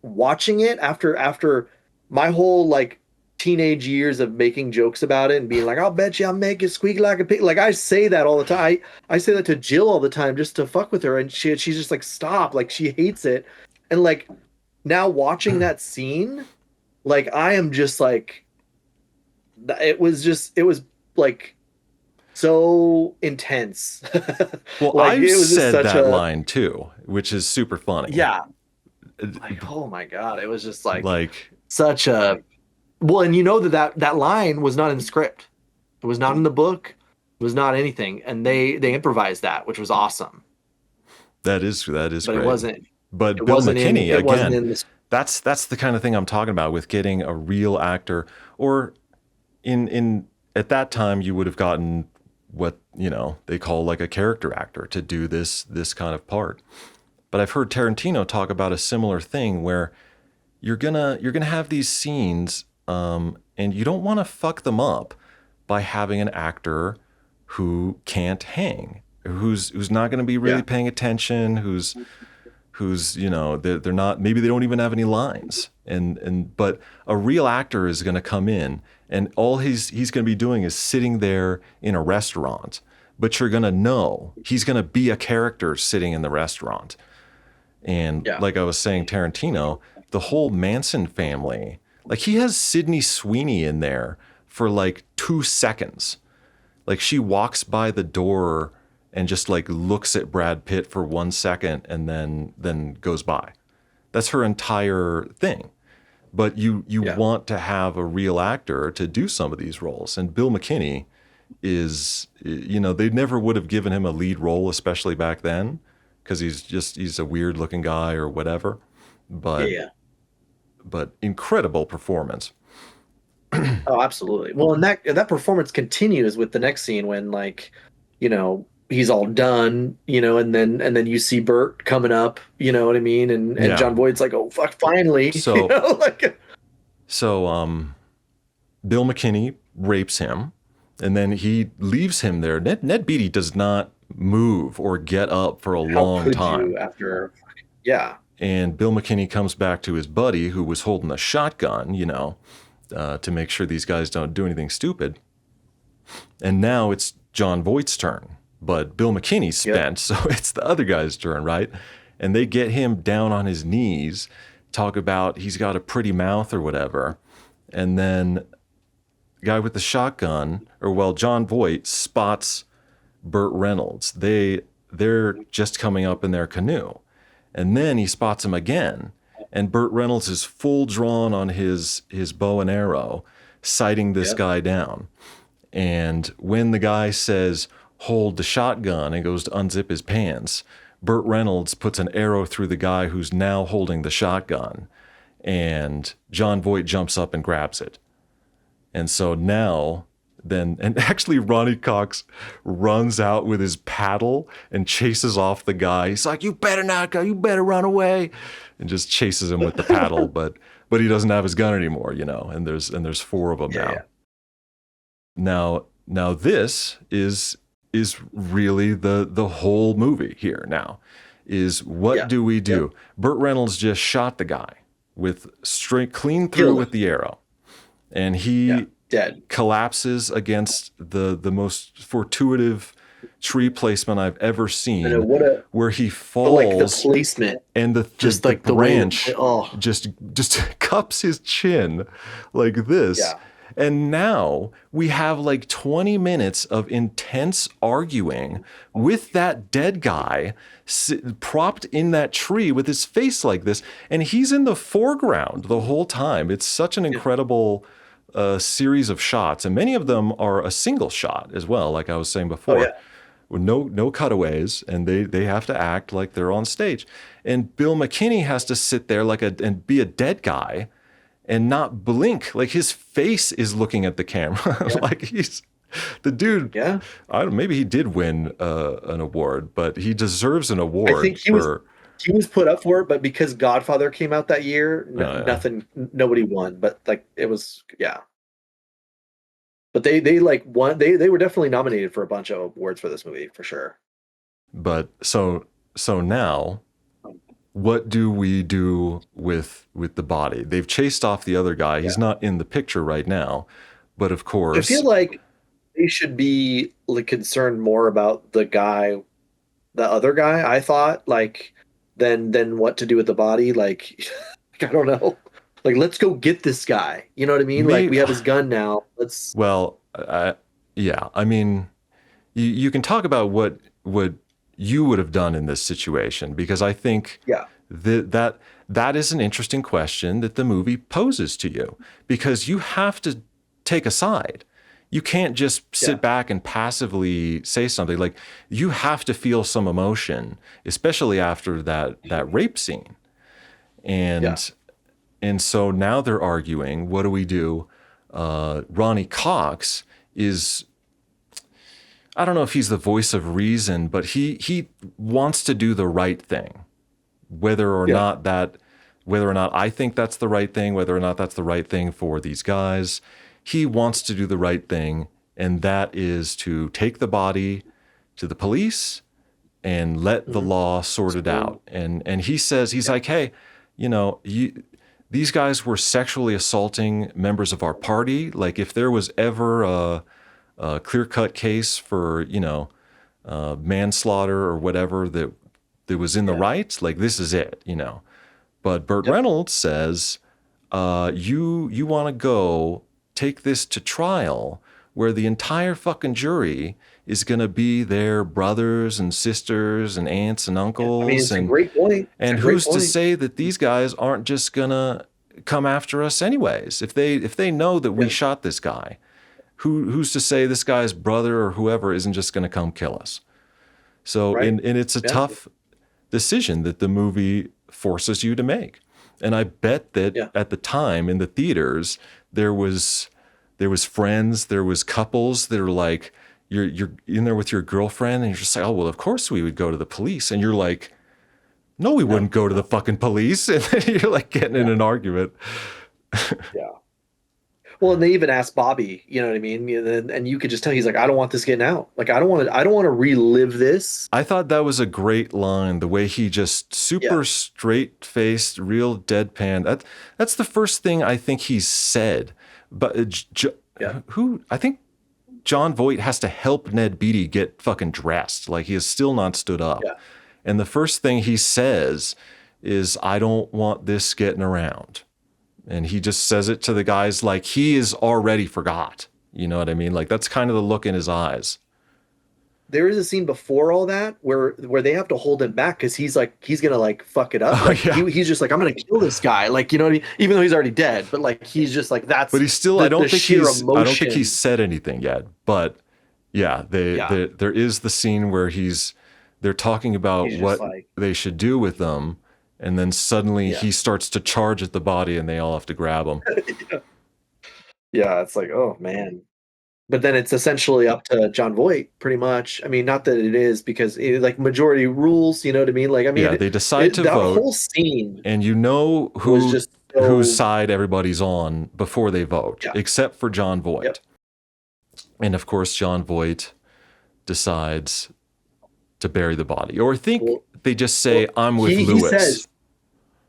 watching it after my whole like teenage years of making jokes about it and being like, I'll bet you I'll make it squeak like a pig. Like I say that all the time. I say that to Jill all the time just to fuck with her, and she's just like, stop. Like she hates it. And like now watching that scene, like I am just like it was like so intense. Well, Like I've it was just said such that a line too, which is super funny. yeah. Like oh my God, it was just like Like, such a well, and you know that line was not in the script. It was not in the book. It was not anything, and they improvised that, which was awesome. that is But it great. wasn't. It But Bill wasn't in. McKinney It wasn't again, in this. that's the kind of thing I'm talking about with getting a real actor. Or in at that time you would have gotten what they call like a character actor to do this kind of part. But I've heard Tarantino talk about a similar thing where you're gonna have these scenes, and you don't want to fuck them up by having an actor who can't hang, who's not going to be really Yeah, paying attention, who's they're not, maybe they don't even have any lines, and but a real actor is going to come in, and all he's going to be doing is sitting there in a restaurant, but you're going to know he's going to be a character sitting in the restaurant. And yeah, like I was saying, Tarantino, the whole Manson family, like he has Sydney Sweeney in there for like 2 seconds. Like she walks by the door and just like looks at Brad Pitt for 1 second and then goes by. That's her entire thing. But you yeah. want to have a real actor to do some of these roles. And Bill McKinney is, they never would have given him a lead role, especially back then, because he's a weird looking guy or whatever. Yeah, But yeah. incredible performance. Oh, absolutely. Well, and that performance continues with the next scene when he's all done, and then you see Bert coming up, you know what I mean? And Yeah. John Boyd's like, "Oh fuck, finally." So Like so Bill McKinney rapes him, and then he leaves him there. Ned Beatty does not move or get up for a how long could time. you after yeah. And Bill McKinney comes back to his buddy who was holding a shotgun, to make sure these guys don't do anything stupid. And now it's John Voight's turn, but Bill McKinney's Yep. spent, so it's the other guy's turn, right? And they get him down on his knees, talk about he's got a pretty mouth or whatever. And then the guy with the shotgun, John Voight spots Burt Reynolds. they're just coming up in their canoe. And then he spots him again, and Burt Reynolds is full drawn on his bow and arrow, sighting this Yep. guy down. And when the guy says, hold the shotgun, and goes to unzip his pants, Burt Reynolds puts an arrow through the guy who's now holding the shotgun. And John Voight jumps up and grabs it. And so now, and actually Ronnie Cox runs out with his paddle and chases off the guy. He's like, "You better not go. You better run away," and just chases him with the paddle. But he doesn't have his gun anymore, And there's four of them Yeah, now. yeah. Now this is really the whole movie here. Now is what Yeah. do we Yep. do? Burt Reynolds just shot the guy with straight clean through Killed with him. the arrow, and Yeah. he Dead. collapses against the most fortuitous tree placement I've ever And it seen, would have, where he but like the falls placement, and just the like the way, branch oh, just cups his chin like this. yeah. And now we have like 20 minutes of intense arguing with that dead guy propped in that tree with his face like this. And he's in the foreground the whole time. It's such an incredible series of shots. And many of them are a single shot as well, like I was saying Oh before. yeah. With no cutaways, and they have to act like they're on stage. And Bill McKinney has to sit there and be a dead guy and not blink. Like his face is looking at the camera. Yeah. Like he's the dude. Yeah. I don't, maybe he did win an award, but he deserves an I award think for. he was put up for it, but because Godfather came out that year, Yeah. nothing, nobody won. But like it was, yeah. But they like won. They were definitely nominated for a bunch of awards for this movie for sure. But so now, what do we do with the body? They've chased off the other guy. He's not in the picture right now, but of I course, feel like they should be like concerned more about the other guy. I thought like than what to do with the body. Like I don't know. Like let's go get this guy. You know what I mean? Like we have his gun now. Let's. well, yeah. I mean, you can talk about what you would have done in this situation, because I think Yeah. that is an interesting question that the movie poses to you, because you have to take a side. You can't just sit back and passively say something. Like you have to feel some emotion, especially after that rape scene. And Yeah. and so now they're arguing, what do we do? Ronnie Cox is, I don't know if he's the voice of reason, but he wants to do the right thing, whether or not I think that's the right thing, whether or not that's the right thing for these guys. He wants to do the right thing, and that is to take the body to the police and let the law sort it out. And he says, he's like, hey, these guys were sexually assaulting members of our party. Like if there was ever a clear-cut case for, manslaughter or whatever that was in the right, like this is it, But Burt Reynolds says, you want to go take this to trial where the entire fucking jury is going to be their brothers and sisters and aunts and uncles. I mean, it's a great point. And who's to say that these guys aren't just going to come after us anyways? If they know that we shot this guy, who's to say this guy's brother or whoever isn't just going to come kill us? So, and it's a tough decision that the movie forces you to make. And I bet that at the time in the theaters, there was friends, there was couples that are like, you're in there with your girlfriend and you're just like, oh, well, of course we would go to the police. And you're like, no, we wouldn't go to the fucking police. And then you're like getting in an argument. Yeah. Well, and they even asked Bobby, you know what I mean? And you could just tell he's like, I don't want this getting out. Like, I don't want to relive this. I thought that was a great line, the way he just super straight-faced, real deadpan. That's the first thing I think he's said. But I think John Voight has to help Ned Beatty get fucking dressed. Like he has still not stood up. Yeah. And the first thing he says is, I don't want this getting around. And he just says it to the guys like he is already forgot. You know what I mean? Like that's kind of the look in his eyes. there is a scene before all that where they have to hold him back because he's gonna like fuck it up. Oh Like yeah, he's just like, I'm gonna kill this guy. Like, you know what I mean? Even though he's already dead, but like he's just like, but that's he's still. the sheer I don't think he's emotion. said anything yet. But yeah, Yeah. there is the scene where they're talking about He's just what like, they should do with them, and then suddenly yeah. he starts to charge at the body, and they all have to grab him. Yeah, it's like, oh man. But then it's essentially up to John Voight, pretty much. I mean, not that it is because like majority rules, you know what I mean? Like, I Yeah, mean, they decide to that vote, whole scene and you know was just whose so, side everybody's on before they vote, yeah, except for John yep. Voight. And of course, John Voight decides to bury the body, or I think Well, they just well, say, "I'm with he Lewis." says,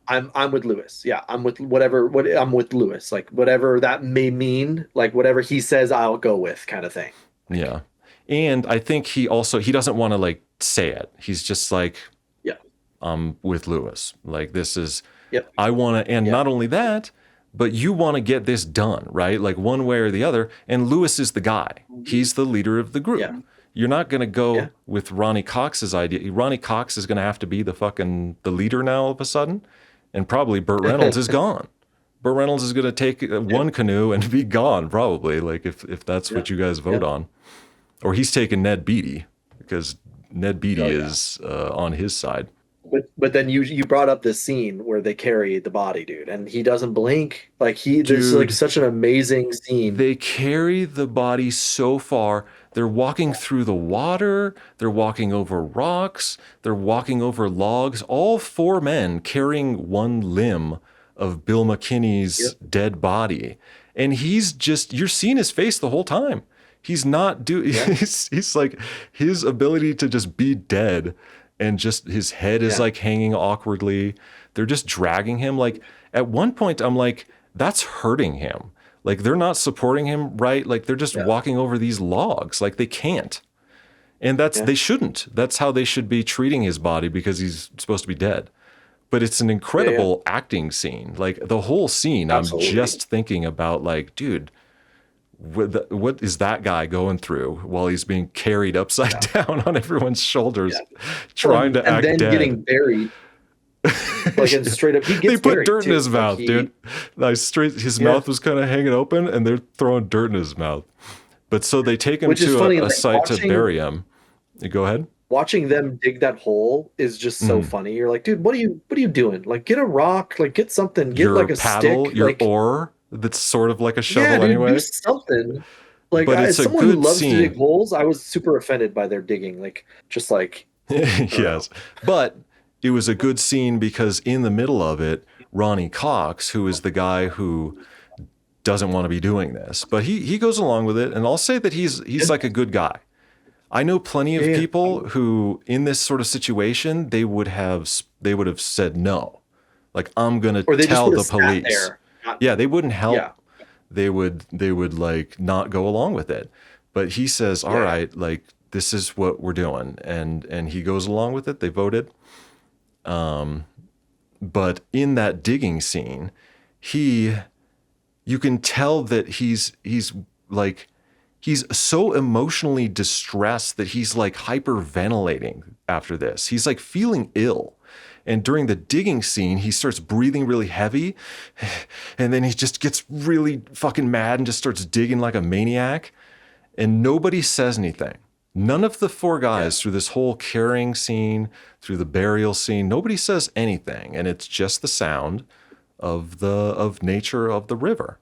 I'm with Lewis. Yeah, I'm with whatever what I'm with Lewis. Like whatever that may mean, like whatever he says, I'll go with, kind of thing. Like, Yeah, and I think he doesn't want to like say it. He's just like, yeah, "I'm with Lewis." Like this is yep, I want to, and yeah, not only that, but you want to get this done, right? Like one way or the other. And Lewis is the guy. He's the leader of the yeah, group. You're not going to yeah. go with Ronnie Cox's idea. Ronnie Cox is going to have to be the leader now all of a sudden, and probably Burt Reynolds is gone. Burt Reynolds is going to take Yep, one canoe and be gone, probably. Like if that's yeah, what you guys vote yeah. on, or he's taking Ned Beatty because Ned Oh Beatty yeah. is on his side. But then you brought up this scene where they carry the body, dude, and he doesn't blink. Like he this is like Dude, such an amazing scene. they carry the body so far. They're walking through the water, they're walking over rocks, they're walking over logs, all four men carrying one limb of Bill McKinney's Yep. dead body. And you're seeing his face the whole time. He's not do Yeah. he's like his ability to just be dead and just his head is Yeah. like hanging awkwardly. They're just dragging him. Like at one point, I'm like, that's hurting him. Like they're not supporting him right. Like they're just Yeah. walking over these logs. Like they can't. And Yeah. they shouldn't. That's how they should be treating his body because he's supposed to be dead. But it's an Yeah. Yeah. incredible acting scene. Like the whole scene, I'm Absolutely. just thinking about like, dude, what is that guy going through while he's being carried upside Yeah. down on everyone's Yeah. shoulders, Well, trying to and act then dead? getting buried, like and straight up, he They gets put buried dirt in too. his Like mouth, dude. he, Like straight, his yeah. mouth was kind of hanging open, and they're throwing dirt in his mouth. But so they take him Which is to funny. a Like site to bury him. You go ahead. watching them dig that hole is just so Mhm. funny. You're like, dude, what are you doing? Like, get a rock, like get something, get Your like a paddle, stick, your like oar, that's sort of like a yeah, shovel dude, do anyway. something. Like, But it's as a someone who good loves to dig scene. holes, I was super offended by their digging. Like, just like I don't know. Yes. But it was a good scene because in the middle of it, Ronnie Cox, who is the guy who doesn't want to be doing this, but he goes along with it. And I'll say that he's Yeah, like a good guy. I know plenty yeah, of yeah. people who, in this sort of situation, they would have said no. Like, I'm gonna Or they just tell would have the sat police. there. Not, Yeah, they wouldn't help. yeah, They would like not go along with it. But he says, "All yeah, yeah, right, like this is what we're doing," and he goes along with it. They voted. But in that digging scene, he you can tell that he's like he's so emotionally distressed that he's like hyperventilating after this. He's like feeling ill. And during the digging scene, he starts breathing really heavy. And then he just gets really fucking mad and just starts digging like a maniac. And nobody says anything. None of the four yeah, guys through this whole carrying scene, through the burial scene, nobody says anything. And it's just the sound of nature of the river.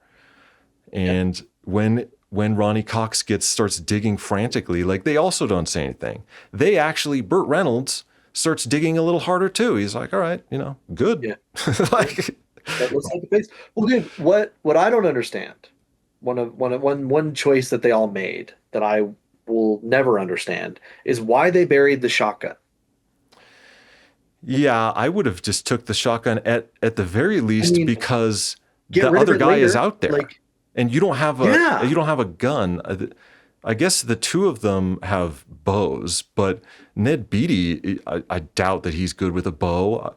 yeah. And when Ronnie Cox starts digging frantically, like they also don't say anything. Burt Reynolds starts digging a little harder too. He's like, all right, good. Yeah. Like, That looks like the face. Well, dude, what I don't understand, one choice that they all made that I will never understand is why they buried the shotgun. yeah, I would have just took the shotgun at the very I least mean, because get the rid of other it guy is later. out there, Like, and yeah, you don't have a gun. I guess the two of them have bows, but Ned Beatty, I doubt that he's good with a bow.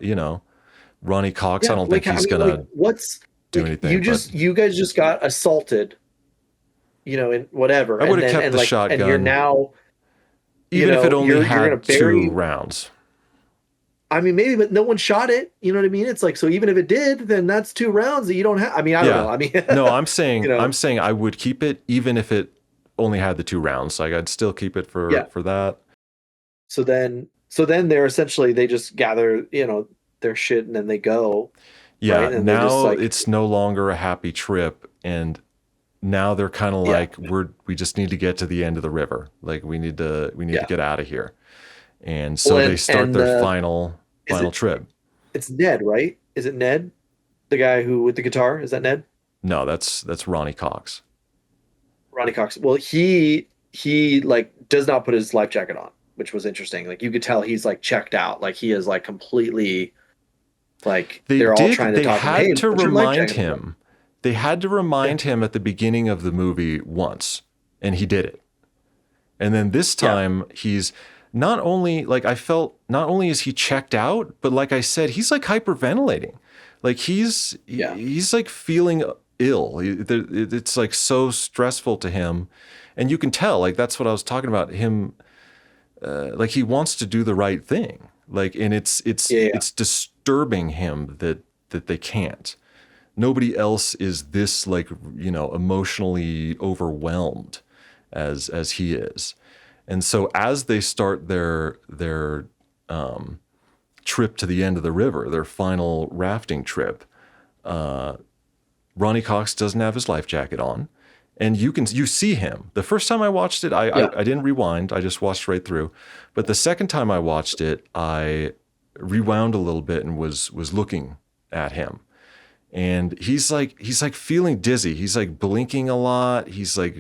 Ronnie Cox, I yeah. don't think Like, I he's mean, like, gonna what's do like anything. But you guys just got assaulted, and whatever, I would and have then kept and the like and you're shotgun. now Even if it only you're gonna had two bury. rounds. I mean, maybe, but no one shot it. You know what I mean? It's like, so even if it did, then that's 2 rounds that you don't have. I mean, I don't know. Yeah. I mean, No, you know, I'm saying I would keep it even if it only had the two rounds. Like I'd still keep it yeah. for that. So then they're essentially they just gather, their shit and then they go, right? Yeah, And they're just now like, it's no longer a happy trip, and now they're kind of yeah, like we just need to get to the end of the river. Like we need to yeah. get out of here. And Well, so they start and their is final it trip. it's Ned, right? Is it Ned, the guy who with the guitar? Is that Ned? No, that's Ronnie Cox. Ronnie Cox. Well, he like does not put his life jacket on, which was interesting. Like you could tell he's like checked out. Like he is like completely like they're all trying to They talk him. Hey, had to put your life remind jacket on, bro. him. They had to Yeah, remind him at the beginning of the movie once, and he did it. And then this yeah, time he's not only like I felt not only is he checked out, but like I said, he's like hyperventilating. Like yeah, he's like feeling ill. It's like so stressful to him, and you can tell. Like that's what I was talking about. Him, like he wants to do the right thing. Like, and yeah, yeah. it's disturbing him that they can't. Nobody else is this like emotionally overwhelmed as he is. And so as they start their trip to the end of the river, their final rafting trip, Ronnie Cox doesn't have his life jacket on, and you see him. The first time I watched it, Yeah. I didn't rewind. I just watched right through. But the second time I watched it, I rewound a little bit and was looking at him, and he's like feeling dizzy. He's like blinking a lot. He's like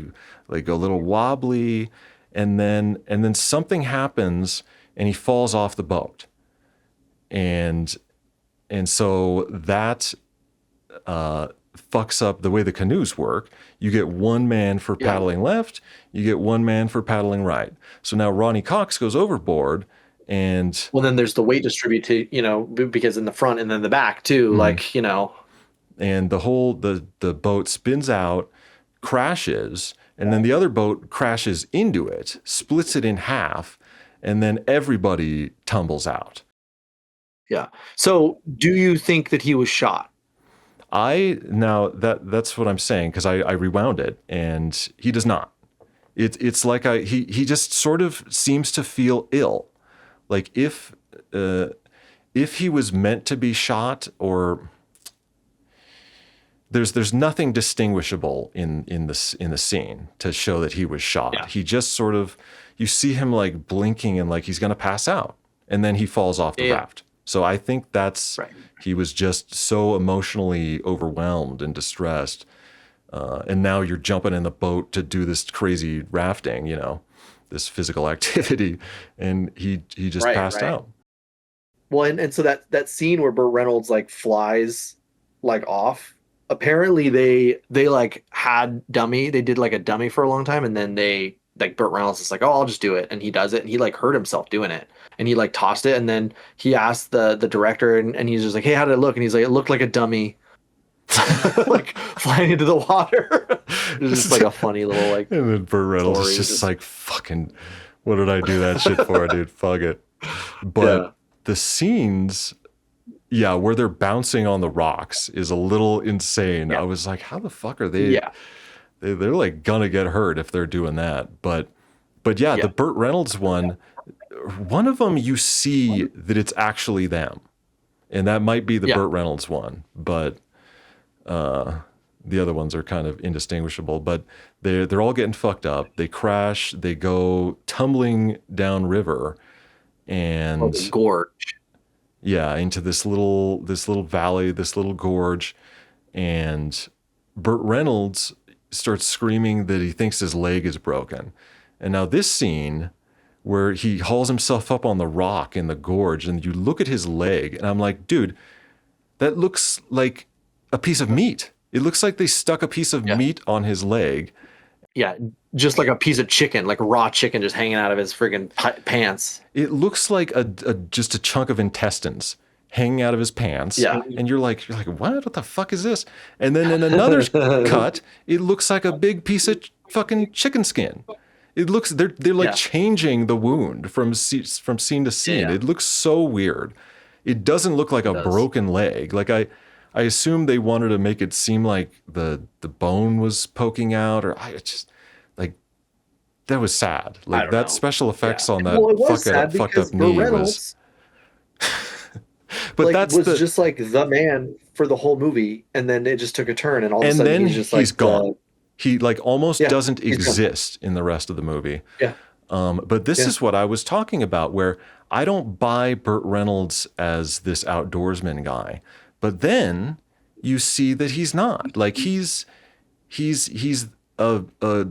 a little wobbly, and then something happens and he falls off the boat, and so that fucks up the way the canoes work. You get one man for Yeah. paddling left, you get one man for paddling right. So now Ronnie Cox goes overboard, and Well, then there's the weight distribute, because in the front and then the back too, mhm, like, the whole the boat spins out, crashes, and then the other boat crashes into it, splits it in half, and then everybody tumbles out. yeah. So do you think that he was shot? I now that's what I'm saying because I rewound it and he does not. It's like he just sort of seems to feel ill, like if he was meant to be shot, or there's nothing distinguishable in the scene to show that he was shot. Yeah. He just sort of you see him like blinking and like he's gonna pass out, and then he falls off the Yeah. raft. So I think that's Right. he was just so emotionally overwhelmed and distressed, and now you're jumping in the boat to do this crazy rafting, this physical activity, and he just Right, passed right. out. Well, and so that scene where Burt Reynolds like flies like off, apparently they like had dummy, they did like a dummy for a long time, and then they like Burt Reynolds is like, oh, I'll just do it, and he does it, and he like hurt himself doing it, and he like tossed it, and then he asked the director, and he's just like, hey, how did it look? And he's like, it looked like a dummy, like flying into the water. It's just like a funny little like And then Burt Reynolds story. is just like, fucking, what did I do that shit for, dude? Fuck it. But Yeah, the scenes, yeah, where they're bouncing on the rocks is a little insane. yeah, I was like, how the fuck are yeah, they're like gonna get hurt if they're doing that. But yeah, the yeah, Burt Reynolds one of them you see that it's actually them. And that might be the yeah, Burt Reynolds one, but the other ones are kind of indistinguishable, but they're all getting fucked up. They crash, they go tumbling down river, oh, the and gorge. yeah, into this little valley, this little gorge, and Burt Reynolds starts screaming that he thinks his leg is broken. And now this scene where he hauls himself up on the rock in the gorge and you look at his leg and I'm like, dude, that looks like a piece of meat. It looks like they stuck a piece of Yeah. meat on his leg. Yeah, just like a piece of chicken, like raw chicken, just hanging out of his friggin' pants. It looks like a just a chunk of intestines hanging out of his pants. Yeah. And you're like, what the fuck is this? And then in another cut, it looks like a big piece of fucking chicken skin. It looks they're like Yeah. changing the wound from scene to Yeah. scene. Yeah. It looks so weird. It doesn't look like It a does. broken leg. Like I assume they wanted to make it seem like the bone was poking out, or I just like that was sad. I Like don't that know. special Yeah. effects on that Well, it was sad fucked because up Burt knee was. Reynolds But like that's was the just like the man for the whole movie, and then it just took a turn, and all of a and sudden then he's just he's like gone. the He like almost yeah, doesn't he's done. exist in the rest of the movie. Yeah. But this Yeah. is what I was talking about, where I don't buy Burt Reynolds as this outdoorsman guy, but then you see that he's not. Like he's a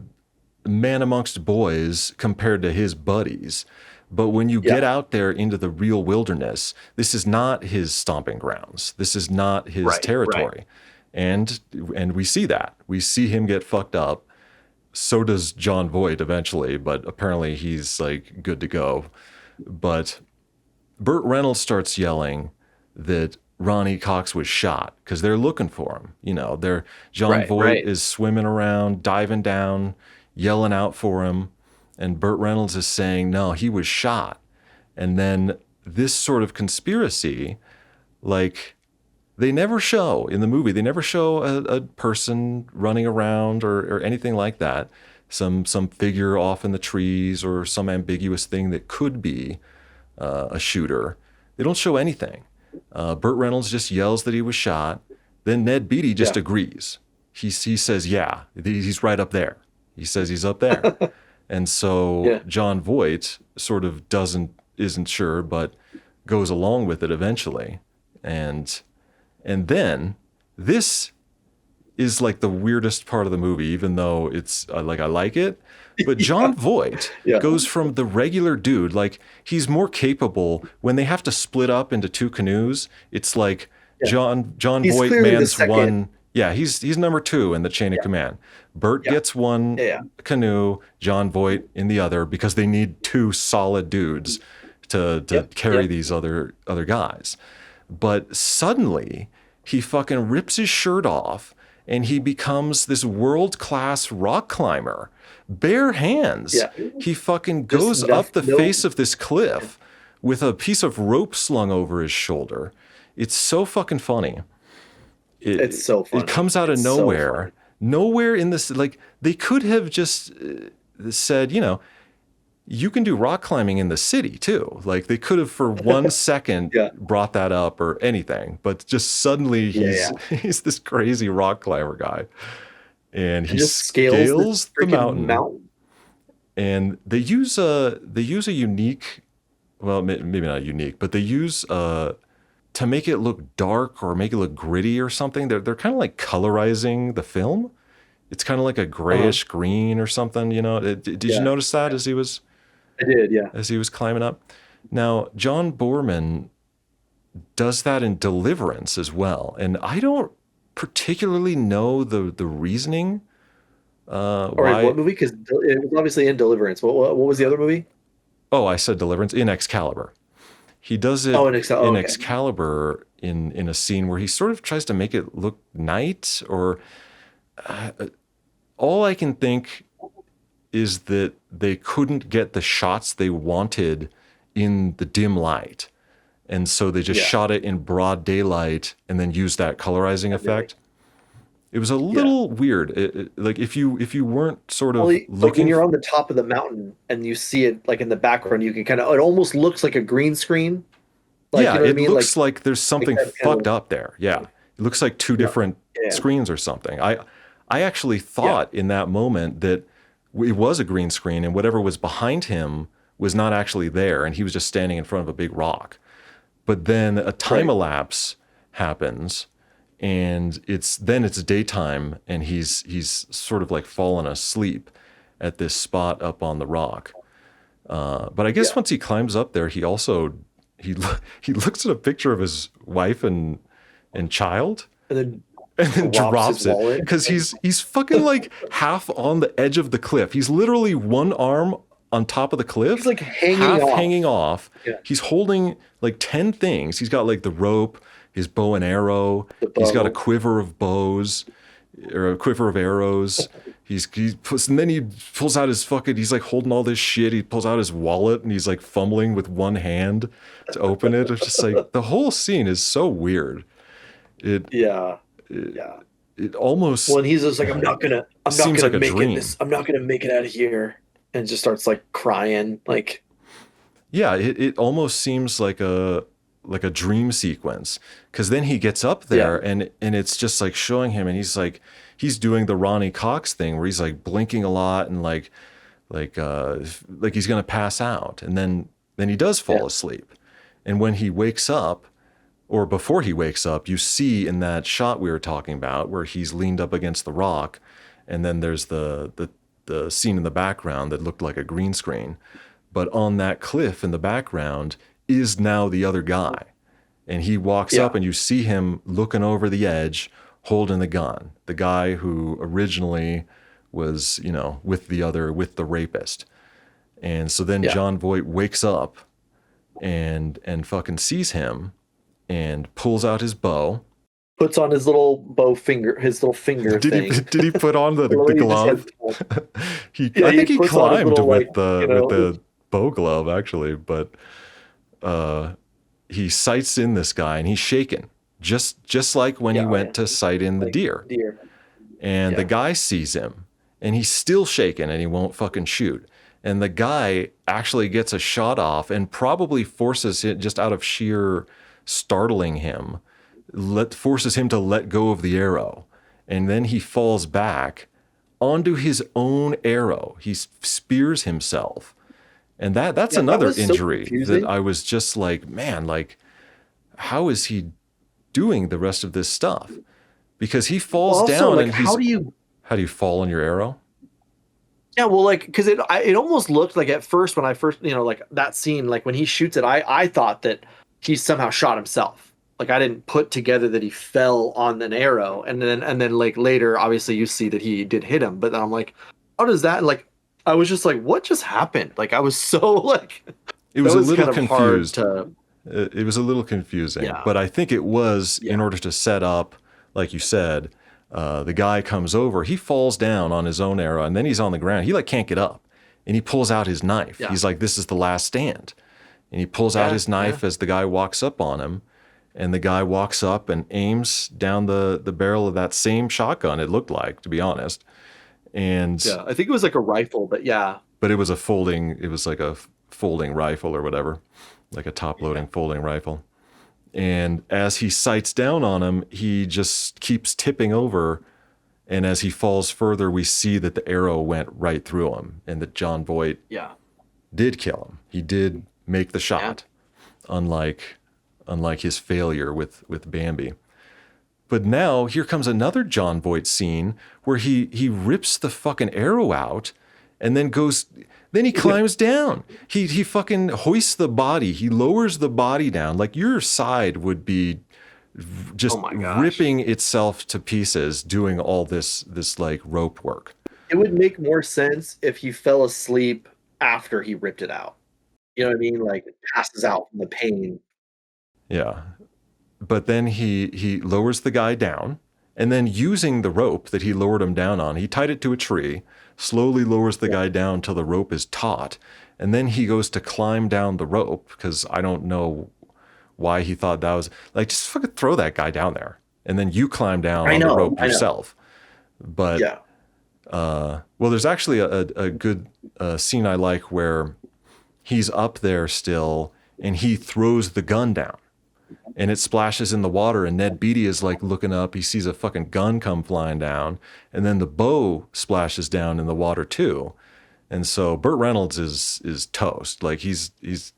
man amongst boys compared to his buddies. But when you Yeah. get out there into the real wilderness, this is not his stomping grounds. This is not his Right. Right. territory. And and we see that. We see him get fucked up. So does John Voight eventually, but apparently he's like good to go. But Burt Reynolds starts yelling that Ronnie Cox was shot because they're looking for him. You know, they're John Right. Voight Right. is swimming around, diving down, yelling out for him, and Burt Reynolds is saying, "No, he was shot." And then this sort of conspiracy, like they never show in the movie, they never show a person running around or anything like that. Some figure off in the trees or some ambiguous thing that could be a shooter. They don't show anything. Burt Reynolds just yells that he was shot. Then Ned Beatty just Yeah. agrees. He says, yeah, he's right up there. He says he's up there. And so Yeah. John Voight sort of isn't sure, but goes along with it eventually. And then this is like the weirdest part of the movie, even though it's like I like it. But Yeah. John Voight Yeah. goes from the regular dude, like he's more capable when they have to split up into two canoes. It's like Yeah. John He's Voight clearly the mans second. one. Yeah, he's number two in the chain of Yeah. command. Bert Yeah. gets one Yeah. canoe, John Voight in the other because they need two solid dudes to Yep. carry Yep. these other guys. But suddenly he fucking rips his shirt off and he becomes this world-class rock climber. Bare hands. Yeah. He fucking Just goes up the no. face of this cliff with a piece of rope slung over his shoulder. It's so fucking funny. It's so funny. It comes out of It's so nowhere. funny. Nowhere in this, like, they could have just said, you know, you can do rock climbing in the city too. Like, they could have for 1 second Yeah. brought that up or anything, but just suddenly Yeah. he's this crazy rock climber guy. And he And just scales this the freaking mountain. and they use a unique, well, maybe not unique, but they use to make it look dark or make it look gritty or something. They're kind of like colorizing the film. It's kind of like a grayish green or something. You know, did you Yeah. notice that as I did. Yeah. he was climbing up? Now John Boorman does that in Deliverance as well, and I don't particularly know the reasoning All right. why. What movie? Because it was obviously in Deliverance. What was the other movie? Oh, I said Deliverance in Excalibur. He does it Oh, in Excel. Oh, in okay. Excalibur in a scene where he sort of tries to make it look night, or all I can think is that they couldn't get the shots they wanted in the dim light. And so they just Yeah. shot it in broad daylight and then used that colorizing effect. It was a Yeah. little weird. Like if you weren't sort of Well, like looking when you're on the top of the mountain and you see it like in the background, you can kind of, it almost looks like a green screen. Like, yeah, you know what I it mean? looks like there's something that kind fucked of- up there. Yeah. It looks like two different Yeah. screens or something. I actually thought in that moment that it was a green screen and whatever was behind him was not actually there and he was just standing in front of a big rock. But then a time Right. elapse happens and it's daytime and he's sort of like fallen asleep at this spot up on the rock. But I guess Yeah. once he climbs up there, he also he looks at a picture of his wife and child And and then drops drops his it wallet. because he's fucking like half on the edge of the cliff. He's literally one arm on top of the cliff, he's like hanging half off. hanging off. Yeah. He's holding like 10 things. He's got like the rope, his bow and arrow. The He's got a bow. quiver of bows. or a quiver of arrows. And then he pulls out his fucking, he's like holding all this shit. He pulls out his wallet and he's like fumbling with one hand to open it. It's just like the whole scene is so weird. It Yeah. it, Yeah. it almost Well, and he's just like, I'm not seems gonna like a make it dream. this, I'm not gonna make it out of here, and just starts like crying, like, Yeah, it almost seems like a dream sequence, because then he gets up yeah, there and it's just like showing him, and he's doing the Ronnie Cox thing where he's like blinking a lot and like he's gonna pass out, and then he does yeah, fall asleep, and when he wakes up, or before he wakes up, you see in that shot we were talking about where he's leaned up against the rock, and then there's the scene in the background that looked like a green screen, but on that cliff in the background is now the other guy. And he walks up yeah, and you see him looking over the edge holding the gun. The guy who originally was, with the rapist. And so then yeah. John Voight wakes up and fucking sees him and pulls out his bow. Puts on his little his little finger Did he thing. did he put on I love the how he just glove? like, yeah, I he think he puts on his climbed little like, with the bow glove actually, but uh he sights in this guy and he's shaken, just like when he yeah, oh yeah, went to sight in the like deer. deer. And the Yeah, guy sees him and he's still shaken and he won't fucking shoot. And the guy actually gets a shot off and probably forces it, just out of sheer startling him, forces him to let go of the arrow. And then he falls back onto his own arrow. He spears himself. And that's yeah, that another was so injury that confusing. I was just like, man, like, how is he doing the rest of this stuff? Because he Well, falls also, down like, and how do you fall on your arrow? yeah, well, like, because it almost looked like at first when I first, like that scene, like when he shoots it, I thought that he somehow shot himself. Like I didn't put together that he fell on an arrow, and then like later, obviously you see that he did hit him, but then I'm like, how does that like? I was just like, what just happened? Like I was so like, It that was a was little kind of hard confused. to, It was a little confusing, yeah, but I think it was in yeah, order to set up, like you said, the guy comes over, he falls down on his own arrow, and then he's on the ground. He like can't get up, and he pulls out his knife. yeah, He's like, "This is the last stand," and he pulls out yeah, his yeah, knife as the guy walks up on him, and the guy walks up and aims down the barrel of that same shotgun. It looked like, to be honest, and yeah. I think it was like a rifle, but yeah, but it was like a folding rifle or whatever, like a top yeah, loading folding rifle. And as he sights down on him, he just keeps tipping over. And as he falls further, we see that the arrow went right through him and that John Voight yeah, did kill him. He did make the yeah. shot, unlike his failure with Bambi. But now here comes another John Voight scene where he rips the fucking arrow out and then he climbs down. He fucking hoists the body. He lowers the body down. Like your side would be Oh just my gosh. ripping itself to pieces doing all this like rope work. It would make more sense if he fell asleep after he ripped it out. You know what I mean? Like passes out from the pain. Yeah. But then he lowers the guy down, and then using the rope that he lowered him down on, he tied it to a tree, slowly lowers the Yeah. guy down till the rope is taut, and then he goes to climb down the rope, because I don't know why he thought that was like, just fucking throw that guy down there and then you climb down I on the know, rope I know. yourself. But Yeah. well, there's actually a good scene I like where he's up there still and he throws the gun down and it splashes in the water, and Ned Beatty is like looking up, he sees a fucking gun come flying down, and then the bow splashes down in the water too. And so Burt Reynolds is toast. Like he's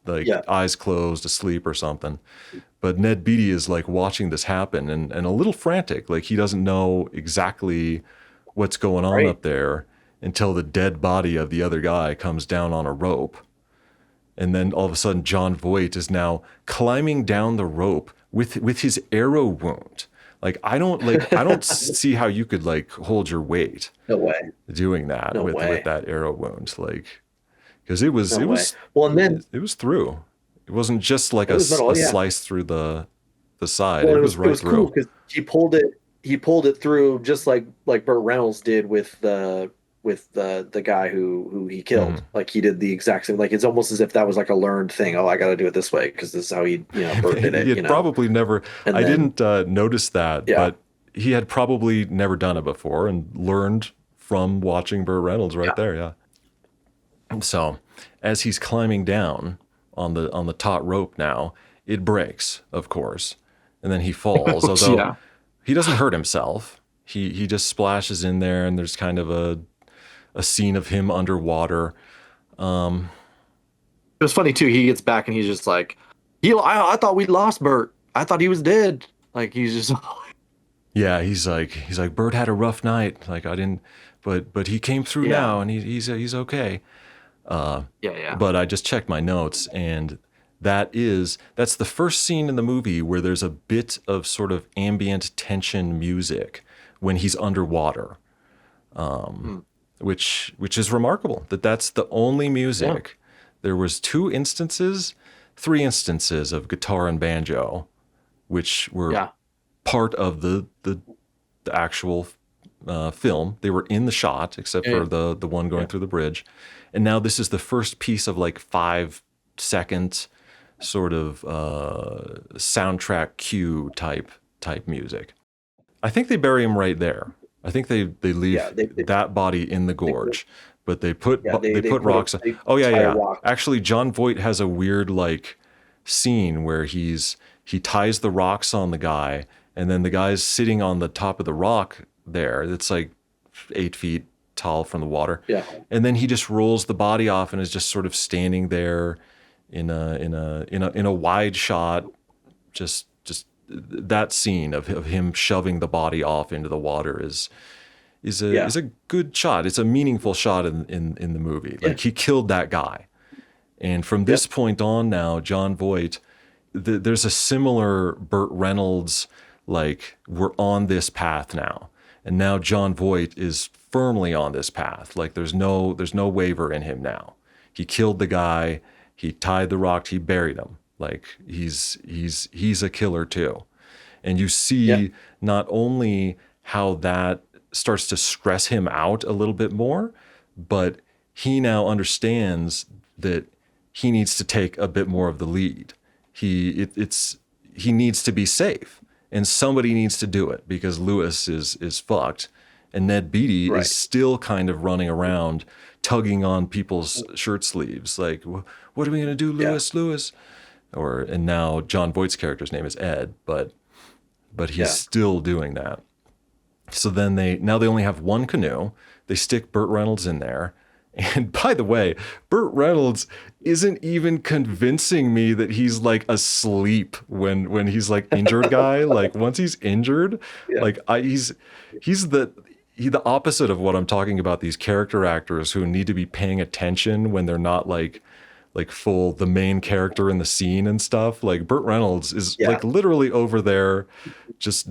like Yeah. eyes closed, asleep or something. But Ned Beatty is like watching this happen and a little frantic. Like he doesn't know exactly what's going on Right. up there until the dead body of the other guy comes down on a rope. And then all of a sudden John Voight is now climbing down the rope with his arrow wound. I don't see how you could like hold your weight No way. doing that No with way. that arrow wound, like, because No way. Well, and then it was through. It wasn't just like it was metal. a Yeah. slice through the side. Well, It it was was it right was cool through. because he pulled it. he pulled it through just like Burt Reynolds did with the guy who he killed. Mhm. Like he did the exact same. Like it's almost as if that was like a learned thing. Oh, I got to do it this way because this is how he, Burt did He it. had probably never, And I then didn't notice that, yeah, but he had probably never done it before and learned from watching Burt Reynolds right yeah. there. Yeah. And so as he's climbing down on the taut rope now, it breaks, of course, and then he falls, although Yeah. he doesn't hurt himself. He just splashes in there, and there's kind of a scene of him underwater. Um, It was funny too. He gets back and he's just like, I thought we lost Bert. I thought he was dead. Like he's just yeah, he's like Bert had a rough night. Like I didn't, but he came through yeah, now, and he's okay. Uh, yeah, yeah, but I just checked my notes, and that's the first scene in the movie where there's a bit of sort of ambient tension music when he's underwater, Hmm. which is remarkable. That's the only Yeah, music. There was three instances of guitar and banjo, which were yeah. part of the actual film. They were in the shot, except Yeah, for the one going yeah, through the bridge. And now this is the first piece of like 5 second sort of soundtrack cue type music. I think they bury him right there. I think they yeah. leave that body in the They put gorge, but they put yeah they they put put a rocks. they Oh yeah, tie a yeah. rock. Actually, John Voight has a weird like scene where he ties the rocks on the guy, and then the guy's sitting on the top of the rock there. It's like 8 feet tall from the water, Yeah, and then he just rolls the body off and is just sort of standing there in a wide shot. Just that scene of him shoving the body off into the water yeah, is a good shot. It's a meaningful shot in the movie. yeah, Like he killed that guy. And from this yep, point on now, John Voight, there's a similar Burt Reynolds, like we're on this path now. And now John Voight is firmly on this path. Like there's no waver in him now. He killed the guy, he tied the rock, he buried him. Like he's a killer too. And you yeah, see not only how that starts to stress him out a little bit more, but he now understands that he needs to take a bit more of the lead. He needs to be safe, and somebody needs to do it because Lewis is fucked, and Ned Beatty is right, still kind of running around tugging on people's shirt sleeves, like, "What are we gonna do, yeah, Lewis? Lewis?" Or and now John Voight's character's name is Ed, but he's yeah, still doing that. So then they only have one canoe. They stick Burt Reynolds in there. And by the way, Burt Reynolds isn't even convincing me that he's like asleep when he's like injured guy. Like once he's injured, yeah, like he's the opposite of what I'm talking about. These character actors who need to be paying attention when they're not like full the main character in the scene and stuff. Like Burt Reynolds is yeah, like literally over there just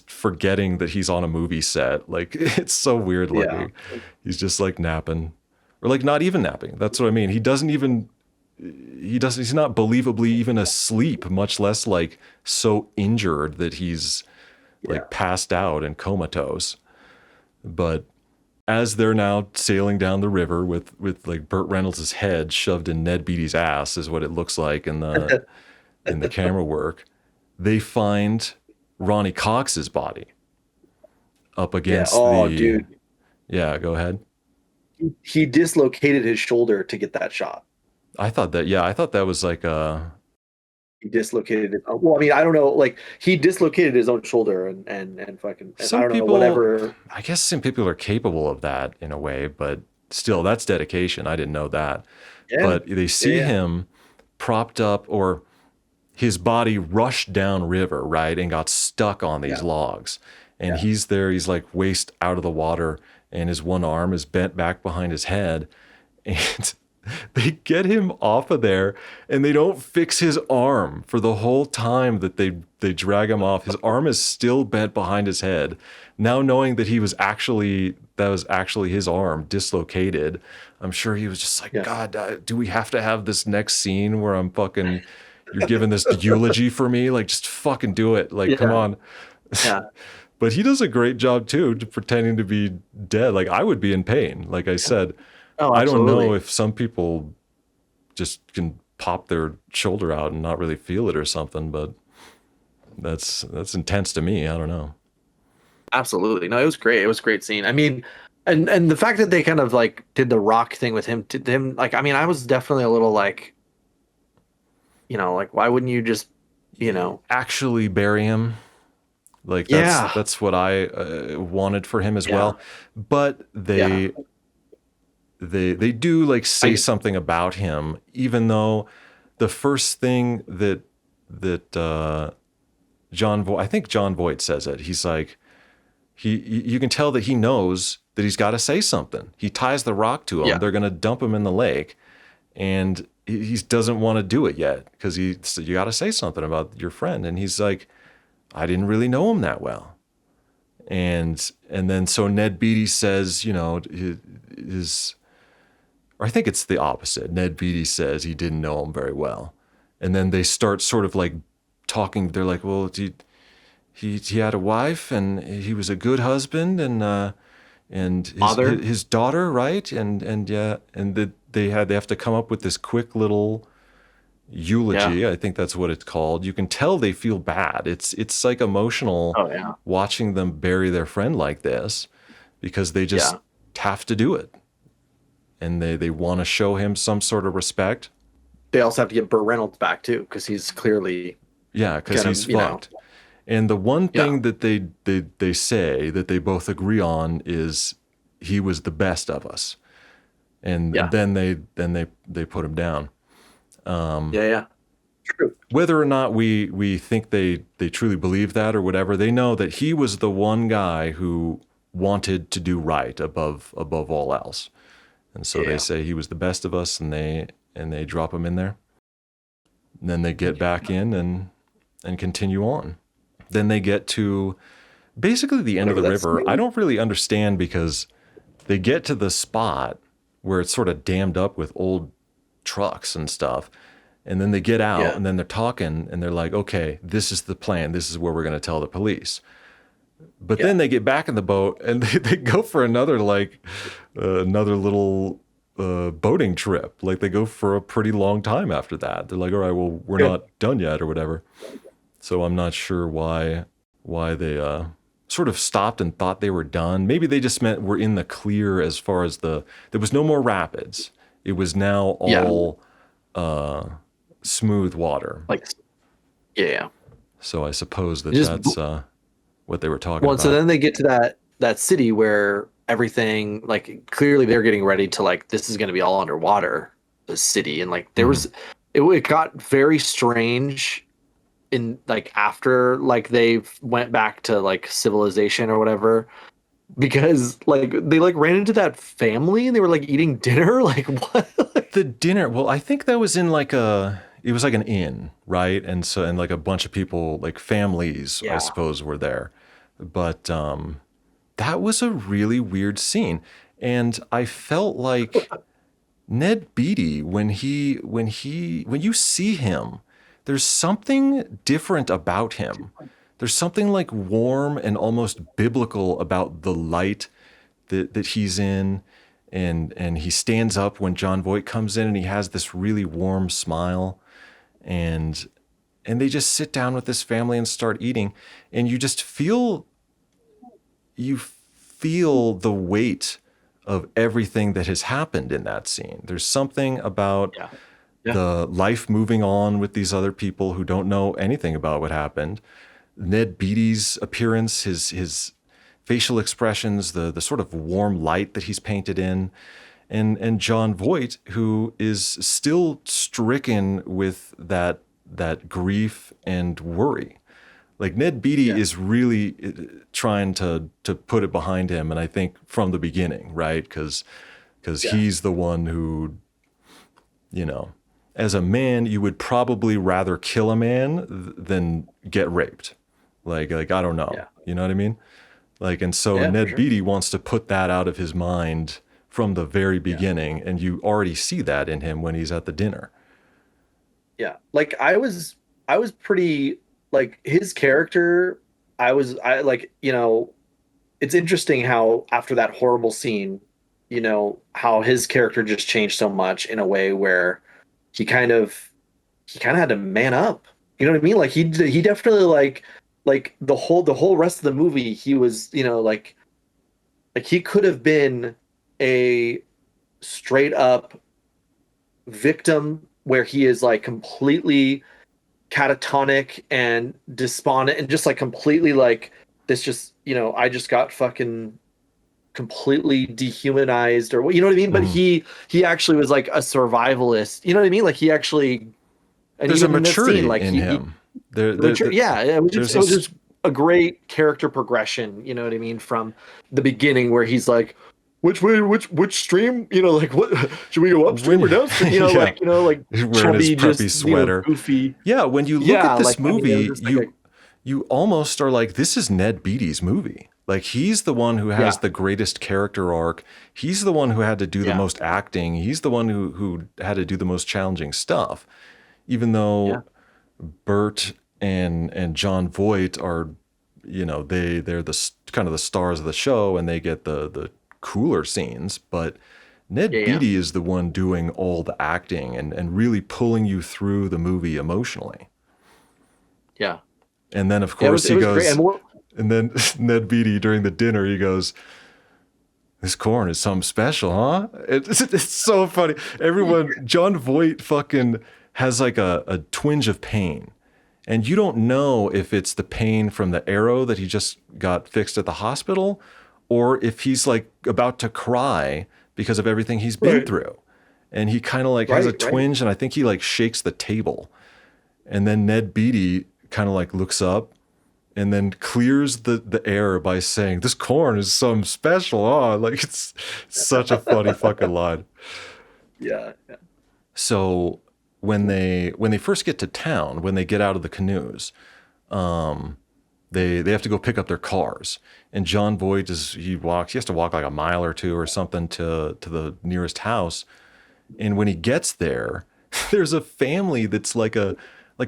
forgetting that he's on a movie set. Like it's so weird yeah, looking. He's just like napping or like not even napping. That's what I mean. He's not believably even asleep, much less like so injured that he's yeah, like passed out and comatose. But as they're now sailing down the river with like Burt Reynolds' head shoved in Ned Beatty's ass is what it looks like in the camera work, they find Ronnie Cox's body up yeah. against Oh, the dude, yeah, go ahead. he dislocated his shoulder to get that shot. I thought that was like He dislocated it. Well, I mean, I don't know. Like he dislocated his own shoulder and fucking and I some don't know people whatever. I guess some people are capable of that in a way, but still that's dedication. I didn't know that. Yeah, But they yeah, see yeah, him propped up or his body rushed down river, right, and got stuck on these yeah, logs. And yeah, he's there, he's like waist out of the water, and his one arm is bent back behind his head. And they get him off of there, and they don't fix his arm for the whole time that they drag him off. His arm is still bent behind his head. Now knowing that that was actually his arm dislocated, I'm sure he was just like, yeah, God, do we have to have this next scene where I'm fucking you're giving this eulogy for me? Like, just fucking do it. Like, come yeah, on. yeah. but he does a great job too, pretending to be dead. Like I would be in pain. Like I Yeah. said, Oh, I don't know absolutely. if some people just can pop their shoulder out and not really feel it or something, but that's intense to me. I don't know. Absolutely. No, it was great. It was a great scene. I mean, and the fact that they kind of like did the rock thing with him, to him, like, I mean, I was definitely a little like, like, why wouldn't you just, you know, Actually bury him. Like yeah, that's what I wanted for him as yeah, well. But yeah, they do like say I, something about him, even though the first thing that I think John Voight says it. He's like you can tell that he knows that he's got to say something. He ties the rock to him. yeah, They're going to dump him in the lake, and he doesn't want to do it yet because you got to say something about your friend. And he's like, I didn't really know him that well. And then so Ned Beatty says, his or I think it's the opposite. Ned Beatty says he didn't know him very well, and then they start sort of like talking. They're like, well, he had a wife and he was a good husband and father, his daughter, right? And yeah, and they have to come up with this quick little yeah, eulogy. I think that's what it's called. You can tell they feel bad. It's like emotional oh yeah, watching them bury their friend like this because they just yeah. have to do it. And they want to show him some sort of respect. They also have to get Burt Reynolds back too, because he's clearly Yeah, because gonna, he's fucked. And the one yeah, thing that they say that they both agree on is he was the best of us. And yeah, then they put him down. yeah, yeah. True. Whether or not we think they truly believe that or whatever, they know that he was the one guy who wanted to do right above all else. And so they Yeah, say he was the best of us, and they drop him in there. And then they get back in and continue on. Then they get to basically the end of whatever the that's. river. I don't really understand because they get to the spot where it's sort of dammed up with old trucks and stuff. And then they get out Yeah, and then they're talking and they're like, okay, this is the plan. This is where we're going to tell the police. But yeah, then they get back in the boat and they go for another, like, another little boating trip. Like they go for a pretty long time after that. They're like, all right, well, we're yeah. not done yet or whatever. So I'm not sure why they sort of stopped and thought they were done. Maybe they just meant we're in the clear as far as there was no more rapids. It was now Yeah. all smooth water. Like, yeah. So I suppose It that just that's what they were talking well, so about. then they get to that city where everything, like, clearly they're getting ready to, like, this is going to be all underwater, the city, and like there Mm-hmm. was it got very strange in, like, after, like, they went back to, like, civilization or whatever, because, like, they, like, ran into that family and they were, like, eating dinner. Like, what? The dinner, well, I think that was in like it was like an inn, right? And like a bunch of people, like families, I Yeah. suppose, were there. But that was a really weird scene. And I felt like Ned Beatty, when you see him, there's something different about him. There's something like warm and almost biblical about the light that he's in, and he stands up when John Voight comes in, and he has this really warm smile, and they just sit down with this family and start eating, and you feel the weight of everything that has happened in that scene. There's something about Yeah. Yeah. the life moving on with these other people who don't know anything about what happened. Ned Beatty's appearance, his facial expressions, the sort of warm light that he's painted in, and John Voight, who is still stricken with that grief and worry. Like Ned Beatty Yeah. is really trying to put it behind him, and I think from the beginning, right? Because Yeah. he's the one who, you know, as a man, you would probably rather kill a man than get raped. Like I don't know, Yeah. you know what I mean? Like, and so Yeah, for Ned sure. Beatty wants to put that out of his mind from the very Yeah. beginning, and you already see that in him when he's at the dinner. Yeah. Like, I was pretty, like, his character, I like, it's interesting how after that horrible scene, how his character just changed so much in a way where he kind of he kind of had to man up. You know what I mean? Like he definitely like the whole rest of the movie he was, like he could have been a straight up victim where he is like completely catatonic and despondent and just like completely like this just, I just got fucking completely dehumanized or you know what I mean? But Mhm. he actually was like a survivalist. You know what I mean? Like he actually and There's a even in this scene, maturity like in he him. There, the there, mature, there yeah, there's it a was just a great character progression, you know what I mean, from the beginning where he's like, which way, which stream, like what should we go upstream when or downstream? yeah, Like he's wearing his chubby, just preppy sweater. goofy. Yeah, when you look Yeah, at this like I mean, it was movie, just like a you almost are like, this is Ned Beatty's movie. Like he's the one who has yeah, the greatest character arc. He's the one who had to do the yeah, most acting. He's the one who had to do the most challenging stuff. Even yeah, though Bert and John Voight are, they're kind of the stars of the show and they get the cooler scenes, but yeah, Ned yeah, Beatty is the one doing all the acting and really pulling you through the movie emotionally. yeah. And then of Yeah, course it he was great. And goes, more and then Ned Beatty during the dinner he goes, "This corn is something special, huh?" It's so funny. Everyone, John Voight fucking has like a twinge of pain. And you don't know if it's the pain from the arrow that he just got fixed at the hospital or if he's like about to cry because of everything he's been right, through. And he kind of like has a right. twinge and I think he like shakes the table. And then Ned Beatty kind of like looks up and then clears the air by saying, "This corn is something special." Oh, like it's such a funny fucking line. Yeah, So when they first get to town, when they get out of the canoes, um, they have to go pick up their cars. And John Voight he has to walk like a mile or two or something to the nearest house. And when he gets there, there's a family that's like a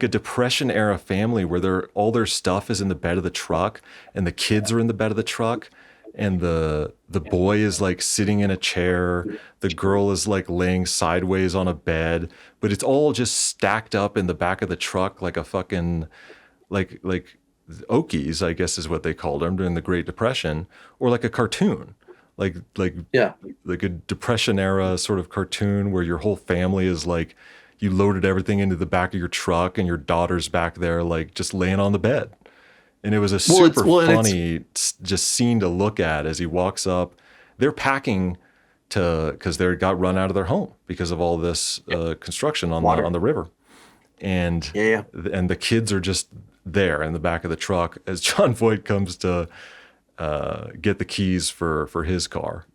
depression era family where all their stuff is in the bed of the truck and the kids are in the bed of the truck and the boy is like sitting in a chair, the girl is like laying sideways on a bed, but it's all just stacked up in the back of the truck like a fucking like Okies, I guess is what they called them during the Great Depression, or like a cartoon, like like yeah, like a Depression era sort of cartoon where your whole family is like you loaded everything into the back of your truck and your daughter's back there like just laying on the bed. And it was a super and it's funny just scene to look at as he walks up. They're packing to because they got run out of their home because of all this construction on the water. on the river and Yeah, yeah, and the kids are just there in the back of the truck as John Voight comes to get the keys for his car.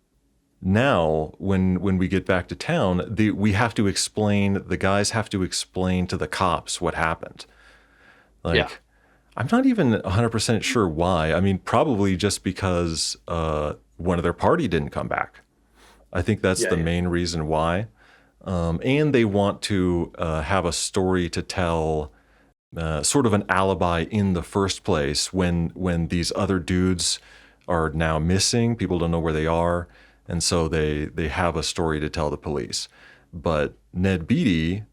Now, when we get back to town, the guys have to explain to the cops what happened. yeah, Like, I'm not even 100% sure why. I mean, probably just because one of their party didn't come back. I think that's yeah, the yeah. main reason why. And they want to have a story to tell, sort of an alibi in the first place when these other dudes are now missing. People don't know where they are, and so they have a story to tell the police. But Ned Beatty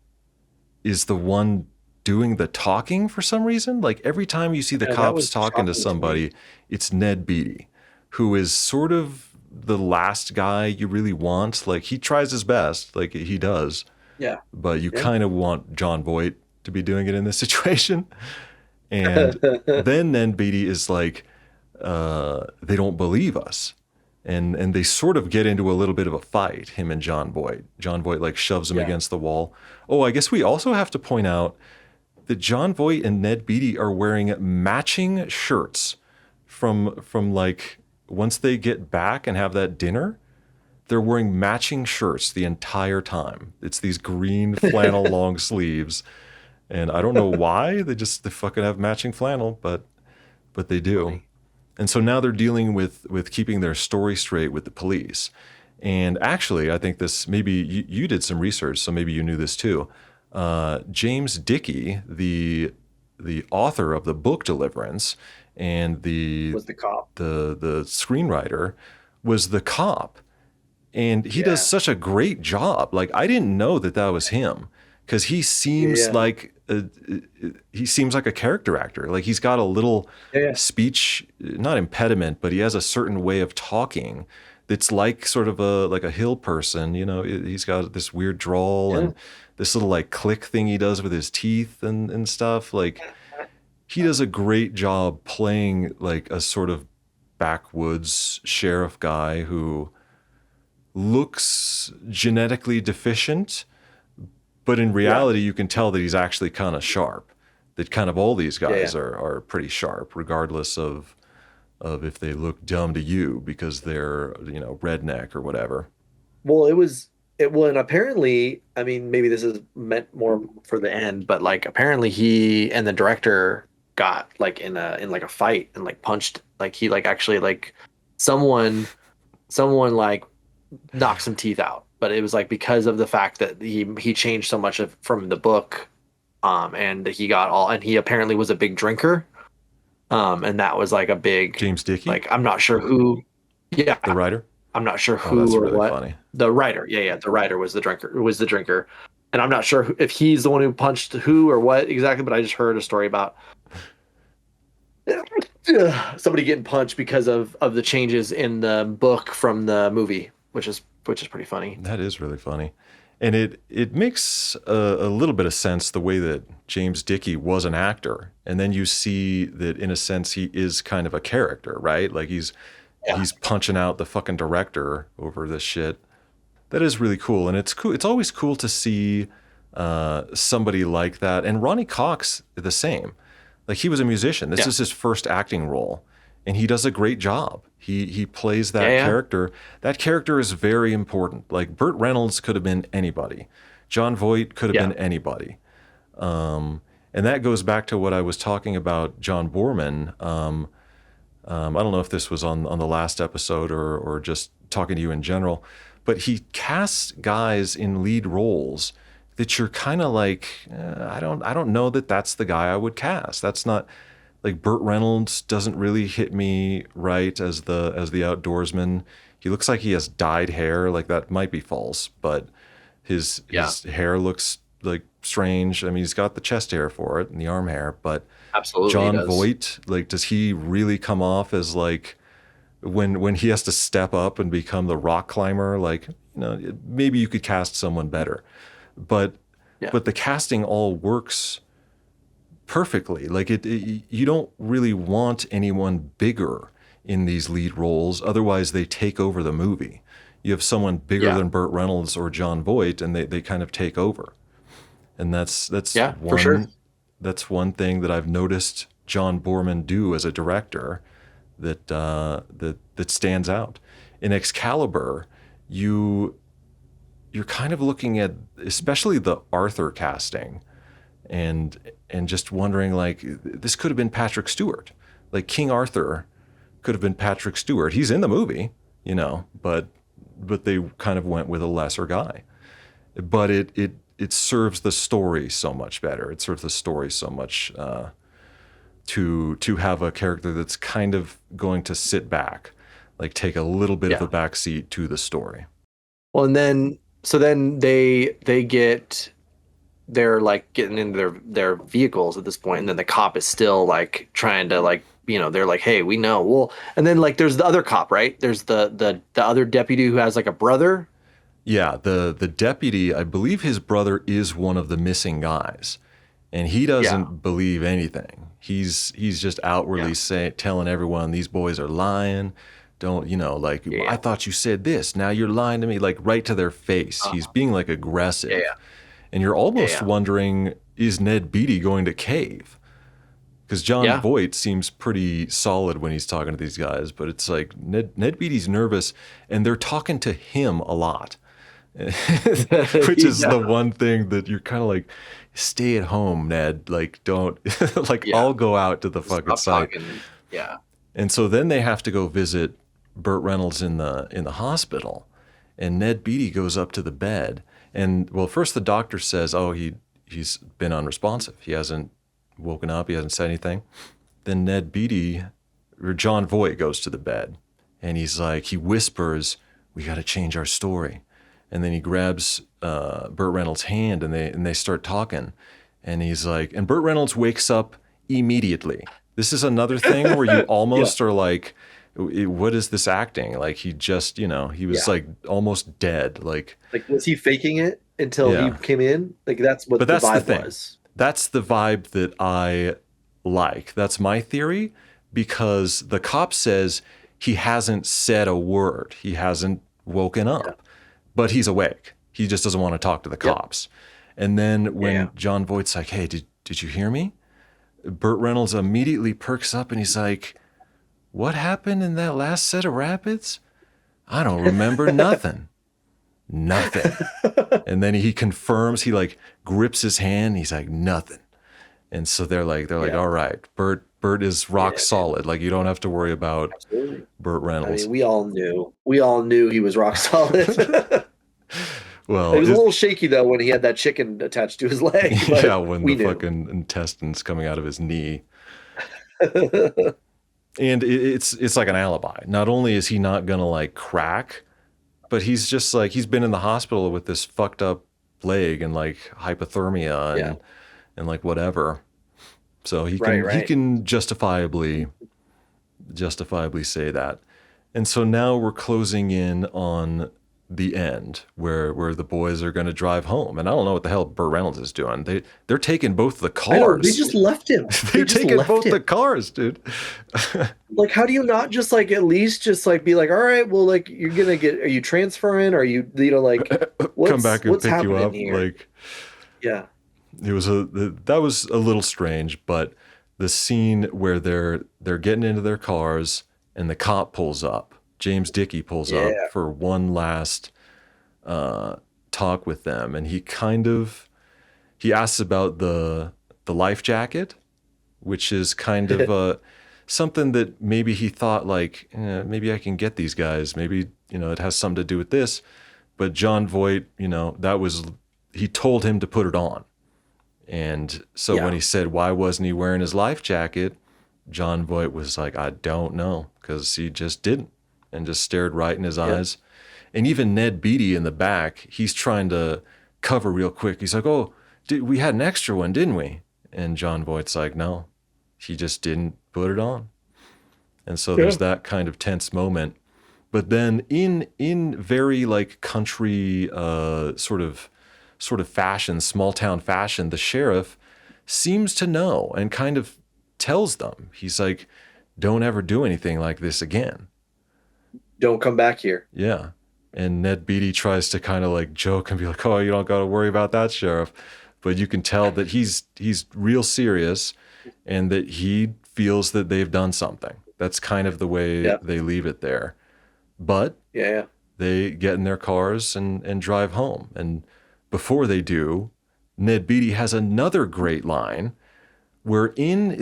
is the one doing the talking for some reason. Like every time you see the Yeah, that cops was talking to shocking to me. somebody, it's Ned Beatty, who is sort of the last guy you really want. Like he tries his best, like he does, Yeah, but you yeah. kind of want John Voight to be doing it in this situation. And then Ned Beatty is like, they don't believe us. And they sort of get into a little bit of a fight, him and John Voight. John Voight like shoves him Yeah. against the wall. Oh, I guess we also have to point out that John Voight and Ned Beatty are wearing matching shirts from like once they get back and have that dinner, they're wearing matching shirts the entire time. It's these green flannel long sleeves, and I don't know why they fucking have matching flannel, but they do. Funny. And so now they're dealing with keeping their story straight with the police. And actually, I think this maybe you did some research, so maybe you knew this too. James Dickey, the the author of the book Deliverance and Was the cop. the screenwriter was the cop, and he does Yeah. such a great job. Like I didn't know that that was him because Yeah. Yeah. he seems like a character actor. Like he's got a little Yeah. Yeah. speech, not impediment, but he has a certain way of talking that's like sort of a like a hill person. You know, he's got this weird drawl Yeah. and this little like click thing he does with his teeth and stuff. Like he does a great job playing like a sort of backwoods sheriff guy who looks genetically deficient, but in Yeah. reality, you can tell that he's actually kind of sharp. That kind of all these Yeah. Yeah. guys are pretty sharp, regardless of if they look dumb to you because they're redneck or whatever. Well, and apparently, I mean, maybe this is meant more for the end, but like apparently he and the director got like in like a fight and like punched, like he like actually like someone someone like knocked some teeth out, but it was like because of the fact that he changed so much from the book, and he got all, and he apparently was a big drinker, and that was like a big, James Dickey, like I'm not sure who, yeah, the writer. I'm not sure Oh, who that's or really what. funny. The writer, yeah, yeah, the writer was the drinker, and I'm not sure if he's the one who punched who or what exactly, but I just heard a story about somebody getting punched because of the changes in the book from the movie, which is pretty funny. That is really funny. And it makes a little bit of sense the way that James Dickey was an actor. And then you see that in a sense he is kind of a character, right? Like Yeah, he's punching out the fucking director over this shit. That is really cool. And it's cool. It's always cool to see somebody like that. And Ronnie Cox, the same. Like he was a musician. This yeah, is his first acting role, and he does a great job. He plays yeah, that yeah, character. That character is very important. Like Burt Reynolds could have been anybody. John Voight could have yeah, been anybody. And that goes back to what I was talking about John Borman. I don't know if this was on the last episode or just talking to you in general, but he casts guys in lead roles that you're kind of like, I don't know that that's the guy I would cast. That's not like Burt Reynolds doesn't really hit me right as the outdoorsman. He looks like he has dyed hair. Like that might be false, but his yeah. his hair looks like strange. I mean, he's got the chest hair for it and the arm hair, but Absolutely, he John does. Voight, like, does he really come off as like when he has to step up and become the rock climber? Like, maybe you could cast someone better, but Yeah, but the casting all works perfectly. Like you don't really want anyone bigger in these lead roles, otherwise they take over the movie. You have someone bigger yeah, than Burt Reynolds or John Voight, and they kind of take over. And yeah, for sure. that's one thing that I've noticed John Borman do as a director that stands out. In Excalibur, you you're kind of looking at especially the Arthur casting and just wondering like this could have been Patrick Stewart. Like King Arthur could have been Patrick Stewart. He's in the movie, but they kind of went with a lesser guy. But it serves the story so much better. It serves the story so much to have a character that's kind of going to sit back, like take a little bit of Yeah. a backseat to the story. Well, and then so then they're like getting into their vehicles at this point, and then the cop is still like trying to like, they're like, hey, we know. Well, and then like there's the other cop, right? There's the other deputy who has like a brother. Yeah, the deputy, I believe his brother is one of the missing guys, and he Yeah, doesn't believe anything. He's just yeah, outwardly telling everyone these boys are lying. Don't like I yeah, thought you said this. Now you're lying to me, like right to their face. He's being like yeah, aggressive, yeah, and you're yeah, almost yeah, wondering, is Ned Beatty going to cave? Because John yeah, Voight seems pretty solid when he's talking to these guys, but it's like Ned Beatty's nervous, and they're talking to him a lot. Which is yeah, the one thing that you're kind of like, stay at home, Ned. Like, don't, like, yeah. I'll go out to the fucking Stop site. talking. Yeah, And so then they have to go visit Burt Reynolds in the hospital, and Ned Beatty goes up to the bed, and well, first the doctor says, oh, he's been unresponsive. He hasn't woken up. He hasn't said anything. Then Ned Beatty, or John Voight, goes to the bed, and he's like, he whispers, "We got to change our story." And then he grabs Burt Reynolds' hand, and they start talking. And he's like, and Burt Reynolds wakes up immediately. This is another thing where you Yeah. almost are like, what is this acting? Like he just, he was Yeah. like almost dead. Like, Like, was he faking it until he yeah. came in? Like, that's But what the that's the vibe thing. was. That's the vibe that I like. That's my theory, because the cop says he hasn't said a word. He hasn't woken Yeah. up, but he's awake. He just doesn't want to talk to the Yep. cops. And then Yeah. when John Voight's like, "Hey, did you hear me?" Burt Reynolds immediately perks up and he's like, "What happened in that last set of rapids? I don't remember nothing. Nothing." And then he confirms, he like grips his hand. He's like, "Nothing." And so they're like, Yeah. "All right, Burt is rock Yeah, man. solid. Like you don't have to worry about Absolutely. Burt I Reynolds." mean, we all knew. We all knew he was rock solid. He Well, was a little shaky though when he had that chicken attached to his leg, yeah, but when we the knew. fucking intestines coming out of his knee. And it's like an alibi. Not only is he not gonna like crack, but he's just like he's been in the hospital with this fucked up leg and like hypothermia Yeah. and like whatever. So he Right, can he right. can justifiably say that. And so now we're closing in on the end where the boys are going to drive home. And I don't know what the hell Burt Reynolds is doing. They're taking both the I know, they cars. just left him. They They're just taking left both the him. cars, dude. Like, how do you not just like at least just like be like, all right, well, like you're gonna get, are you transferring? Are you, like, Come back and what's pick you happening up. here? Like Yeah. that was a little strange, but the scene where they're getting into their cars and the cop pulls up. James Dickey pulls up Yeah. for one last uh, talk with them, and he asks about the life jacket, which is kind of something that maybe he thought like maybe I can get these guys. Maybe it has something to do with this. But John Voight, that was he told him to put it on, and so when Yeah. he said why wasn't he wearing his life jacket, John Voight was like, I don't know, because he just didn't, and just stared right in his Yeah. eyes. And even Ned Beatty in the back, he's trying to cover real quick. He's like, "Oh, we had an extra one, didn't we?" And John Voight's like, "No, he just didn't put it on." And so Yeah. there's that kind of tense moment. But then in very like country sort of fashion, small town fashion, the sheriff seems to know and kind of tells them. He's like, "Don't ever do anything like this again." Don't come back here. Yeah. And Ned Beatty tries to kind of like joke and be like, "Oh, you don't got to worry about that, sheriff." But you can tell that he's real serious and that he feels that they've done something. That's kind of the way Yeah. they leave it there. But Yeah. Yeah. they get in their cars and drive home. And before they do, Ned Beatty has another great line where in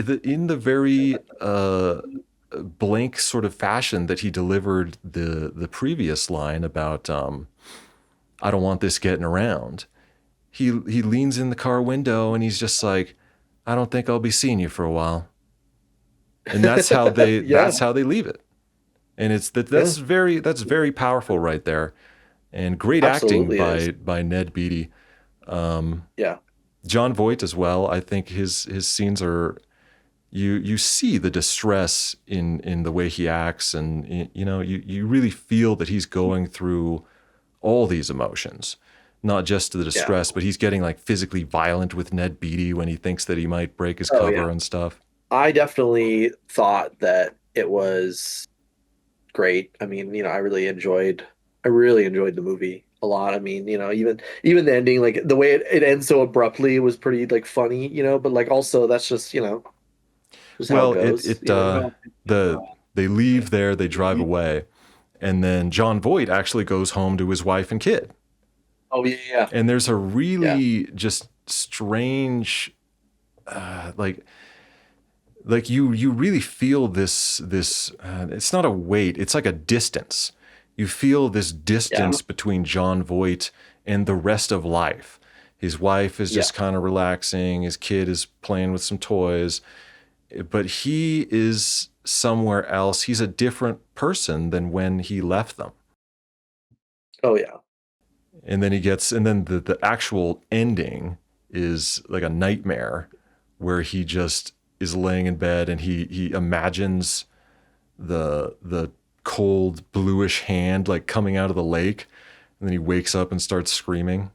the very blank sort of fashion that he delivered the previous line about I don't want this getting around. He leans in the car window and he's just like, "I don't think I'll be seeing you for a while." And that's how they Yeah. that's how they leave it. And it's that Yeah. that's very powerful right there. And great acting Absolutely is. by Ned Beatty. Um, Yeah. John Voight as well. I think his scenes are you see the distress in the way he acts, and you really feel that he's going through all these emotions, not just the Yeah. distress, but he's getting like physically violent with Ned Beatty when he thinks that he might break his Oh yeah. cover and stuff. I definitely thought that it was great. I mean, I really enjoyed the movie a lot. I mean, even the ending, like the way it ends so abruptly was pretty like funny, but like also that's just how it Well, goes, the they leave there, they drive away, and then John Voight actually goes home to his wife and kid. Oh yeah, yeah. And there's a Yeah. really just strange, like you really feel this it's not a weight, it's like a distance. You feel this Yeah. distance between John Voight and the rest of life. His wife is Yeah. just kind of relaxing. His kid is playing with some toys, but he is somewhere else. He's a different person than when he left them. Oh yeah. And then the actual ending is like a nightmare where he just is laying in bed and he imagines the cold bluish hand like coming out of the lake, and then he wakes up and starts screaming.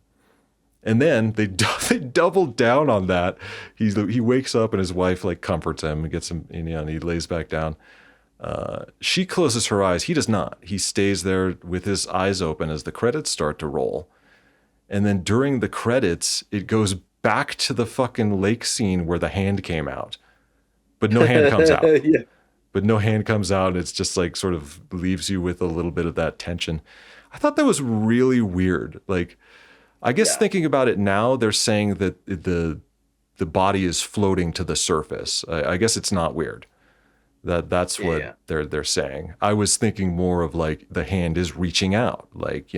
And then they doubled down on that. He wakes up and his wife like comforts him and gets him, and he lays back down. She closes her eyes. He does not. He stays there with his eyes open as the credits start to roll. And then during the credits, it goes back to the fucking lake scene where the hand came out, but no hand comes out. Yeah. But no hand comes out, and it's just like sort of leaves you with a little bit of that tension. I thought that was really weird. Like, I guess Yeah. thinking about it now, they're saying that the body is floating to the surface. I guess it's not weird. That's Yeah. what Yeah. they're saying. I was thinking more of like the hand is reaching out, like,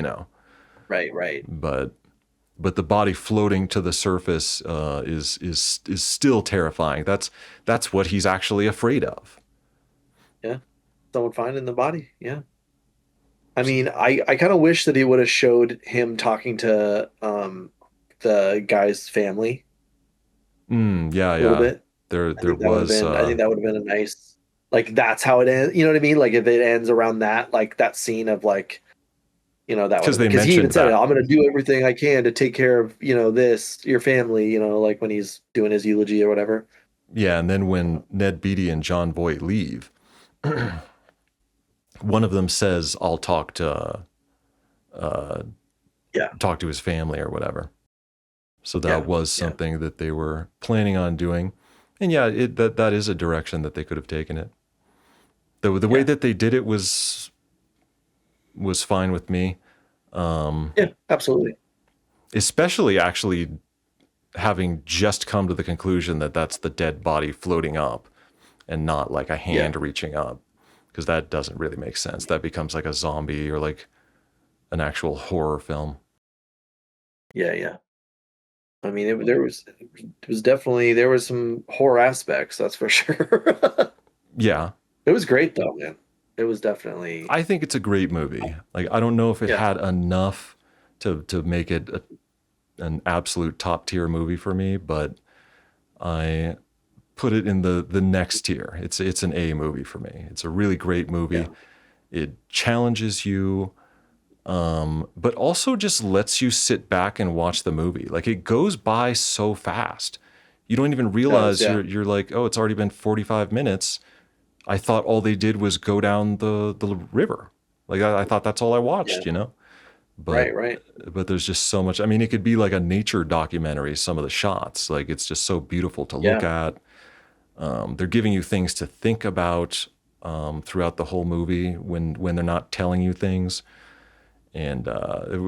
Right. Right. but the body floating to the surface is still terrifying. That's what he's actually afraid of. Yeah. Someone finding the body. Yeah. I mean, I kind of wish that he would have showed him talking to the guy's family Yeah, a little yeah. bit. I There think that would have was been I think that would have been a nice, like, that's how it ends. You know what I mean? Like if it ends around that, like that scene of like, that would because have been, they because he even mentioned said it, that. I'm gonna do everything I can to take care of, this, your family, like when he's doing his eulogy or whatever. Yeah, and then Uh, when Ned Beatty and John Voight leave, one of them says, "I'll uh, yeah. talk to his family or whatever." So that Yeah. was Yeah. something that they were planning on doing, and yeah, that is a direction that they could have taken it. The way Yeah. that they did it was fine with me, Yeah. Absolutely. especially actually having just come to the conclusion that that's the dead body floating up and not like a Yeah. hand reaching up, because that doesn't really make sense. That becomes like a zombie or like an actual horror film. Yeah. Yeah. I mean, it was definitely, there was some horror aspects, that's for sure. Yeah, It was great though, man. It was definitely, I think it's a great movie. Like, I don't know if it yeah, had enough to make it an absolute top tier movie for me, but I put it in the next tier. It's an A movie for me. It's a really great yeah, movie. It challenges you, but also just lets you sit back and watch the movie. Like, it goes by so fast. You don't even it does, realize yeah, you're like, oh, it's already been 45 minutes. I thought all they did was go down the river. Like, I thought that's all I yeah, watched. But right, right, there's just so much. I mean, it could be like a nature documentary. Some of the shots, like, it's just so beautiful to look yeah, at. They're giving you things to think about throughout the whole movie when they're not telling you things. And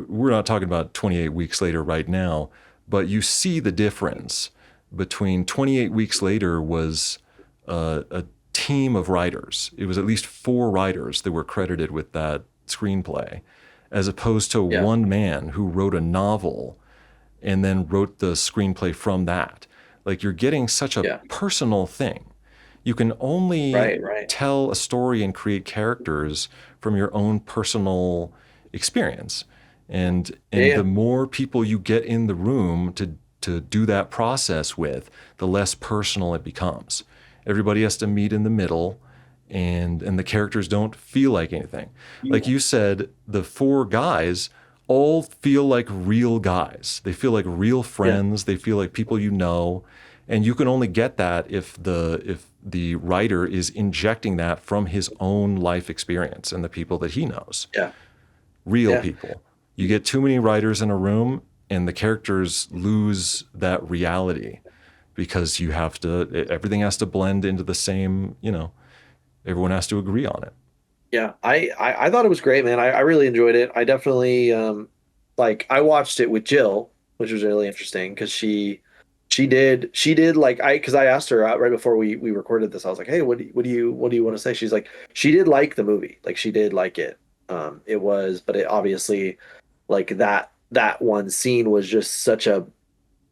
we're not talking about 28 weeks later right now, but you see the difference between 28 weeks later was a team of writers. It was at least 4 writers that were credited with that screenplay, as opposed to yeah, one man who wrote a novel and then wrote the screenplay from that. Like, you're getting such a yeah, personal thing. You can only right, right, tell a story and create characters from your own personal experience. yeah, And yeah, the more people you get in the room to do that process with, the less personal it becomes. Everybody has to meet in the middle, and the characters don't feel like anything. Like yeah, you said, the 4 guys all feel like real guys. They feel like real yeah, friends. They feel like people you know, and you can only get that if the writer is injecting that from his own life experience and the people that he knows, yeah, real yeah, people. You get too many writers in a room, and the characters lose that reality because everything has to blend into the same. Everyone has to agree on it. yeah. I thought it was great, man. I really enjoyed it. I definitely, like, I watched it with Jill, which was really interesting because she did like, because I asked her right before we recorded this. I was like, hey, what do you want to say? She's like, she did like the movie, like she did like it. It was, but it obviously, like, that one scene was just such a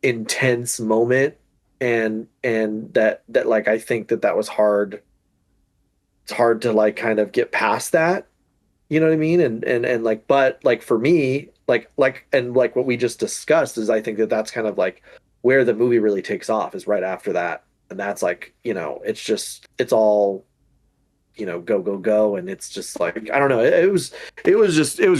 intense moment, and that like I think that was hard. It's hard to like kind of get past that. You know what I mean? And like, but like for me, and like what we just discussed is I think that that's kind of like where the movie really takes off is right after that. And that's like, it's just it's all, go go go, and it's just like I don't know. It was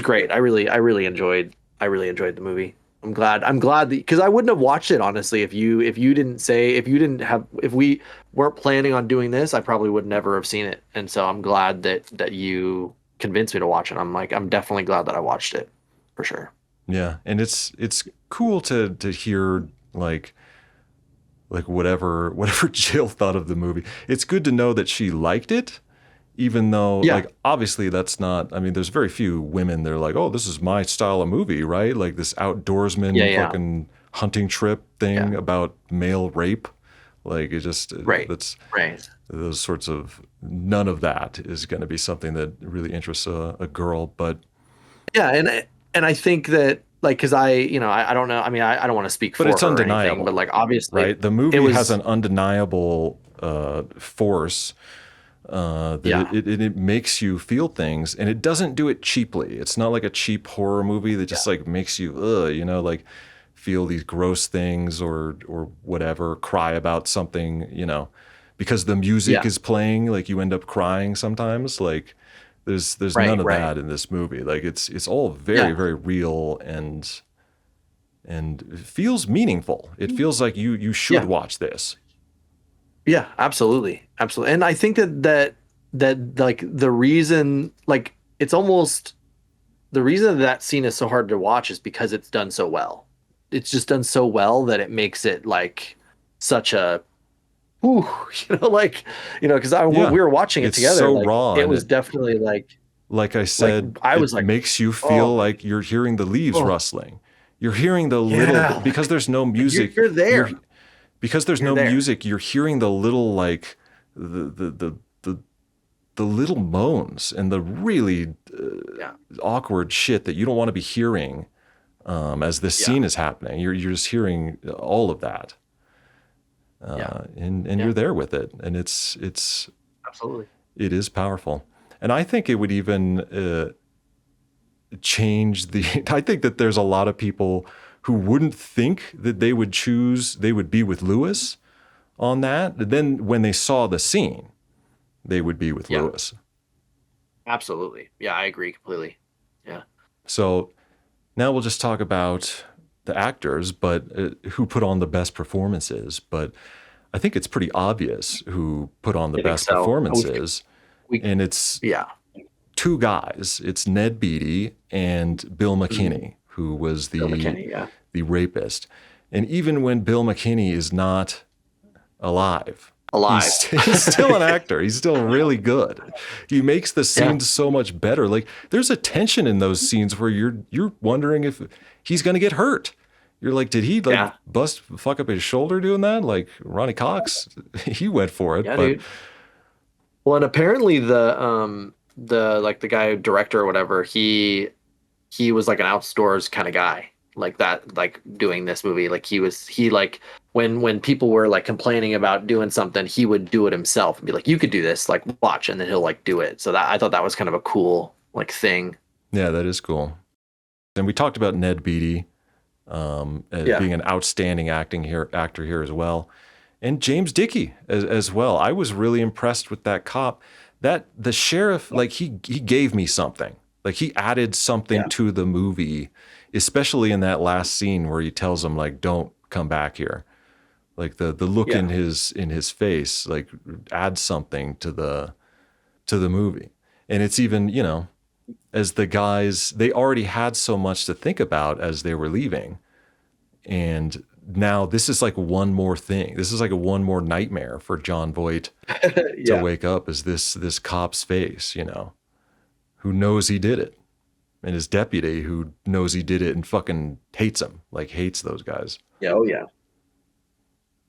great. I really enjoyed the movie. I'm glad that because I wouldn't have watched it honestly if you didn't have if we weren't planning on doing this, I probably would never have seen it. And so I'm glad that you convinced me to watch it. I'm definitely glad that I watched it for sure. Yeah, and it's cool to hear like whatever Jill thought of the movie. It's good to know that she liked it, even though Yeah, like obviously that's not. I mean, there's very few women that are like, oh, this is my style of movie, right? Like this yeah, outdoorsman yeah, fucking hunting trip yeah. thing about male rape. Like it just Right, that's right. those sorts of none of that is going to be something that really interests a girl. But Yeah, and I think that like because I don't know. I mean, I don't want to speak but for it's her or anything, but undeniable, like obviously right? The it movie has was an undeniable force that yeah, it makes you feel things, and it doesn't do it cheaply. It's not like a cheap horror movie that yeah, just like makes you like feel these gross things or whatever, cry about something, because the music yeah. is playing, like you end up crying sometimes. Like there's none Right, of right. that in this movie. Like it's all very Yeah, very real and it feels meaningful. It feels like you should yeah, watch this. yeah. Absolutely, absolutely. And I think that like the reason like it's almost the reason that scene is so hard to watch is because it's done so well. It's just done so well that it makes it like such a ooh, like because I when Yeah, we were watching it it's together, so like raw it and was definitely like I like said, I was it like, makes you oh feel my, like you're hearing the leaves oh rustling. You're hearing the little yeah, because there's no like music. you're You're there, because there's you're no there. music. You're hearing the little like the the little moans and the really Yeah, awkward shit that you don't want to be hearing as this yeah, scene is happening. You're just hearing all of that, yeah, and yeah. you're there with it, and it's Absolutely. it is powerful. And I think it would even change the I think that there's a lot of people who wouldn't think that they would be with Lewis on that. Then when they saw the scene, they would be with Yeah, Lewis. absolutely. Yeah, I agree completely. Yeah. So now we'll just talk about the actors, but who put on the best performances. But I think it's pretty obvious who put on the I think best so. performances, We, and it's yeah. two guys. It's Ned Beatty and Bill Mhm. McKinney, who was Bill the McKinney. Yeah. rapist. And even when Bill McKinney is not alive, Alive. he's still an actor. He's still really good. He makes the Yeah. scenes so much better. Like there's a tension in those scenes where you're wondering if he's gonna get hurt. You're like, did he like Yeah. fuck up his shoulder doing that? Like Ronnie Cox, he went for it, Yeah, but dude. Well, and apparently the like the guy director or whatever, he was like an outdoors kind of guy. Like that, like doing this movie. Like he like when people were like complaining about doing something, he would do it himself and be like, you could do this, like watch, and then he'll like do it. So that I thought that was kind of a cool like thing. yeah, that is cool. And we talked about Ned Beatty as Yeah. being an outstanding actor here as well, and James Dickey as well. I was really impressed with that cop. That the sheriff, like he gave me something. Like he added something Yeah. to the movie, especially in that last scene where he tells him like, "Don't come back here." Like the look Yeah. in his face, like adds something to the movie, and it's even as the guys they already had so much to think about as they were leaving, and now this is like one more thing. This is like a one more nightmare for John Voight to Yeah. wake up as this cop's face, who knows he did it, and his deputy who knows he did it and fucking hates him, like hates those guys. Yeah. Oh yeah.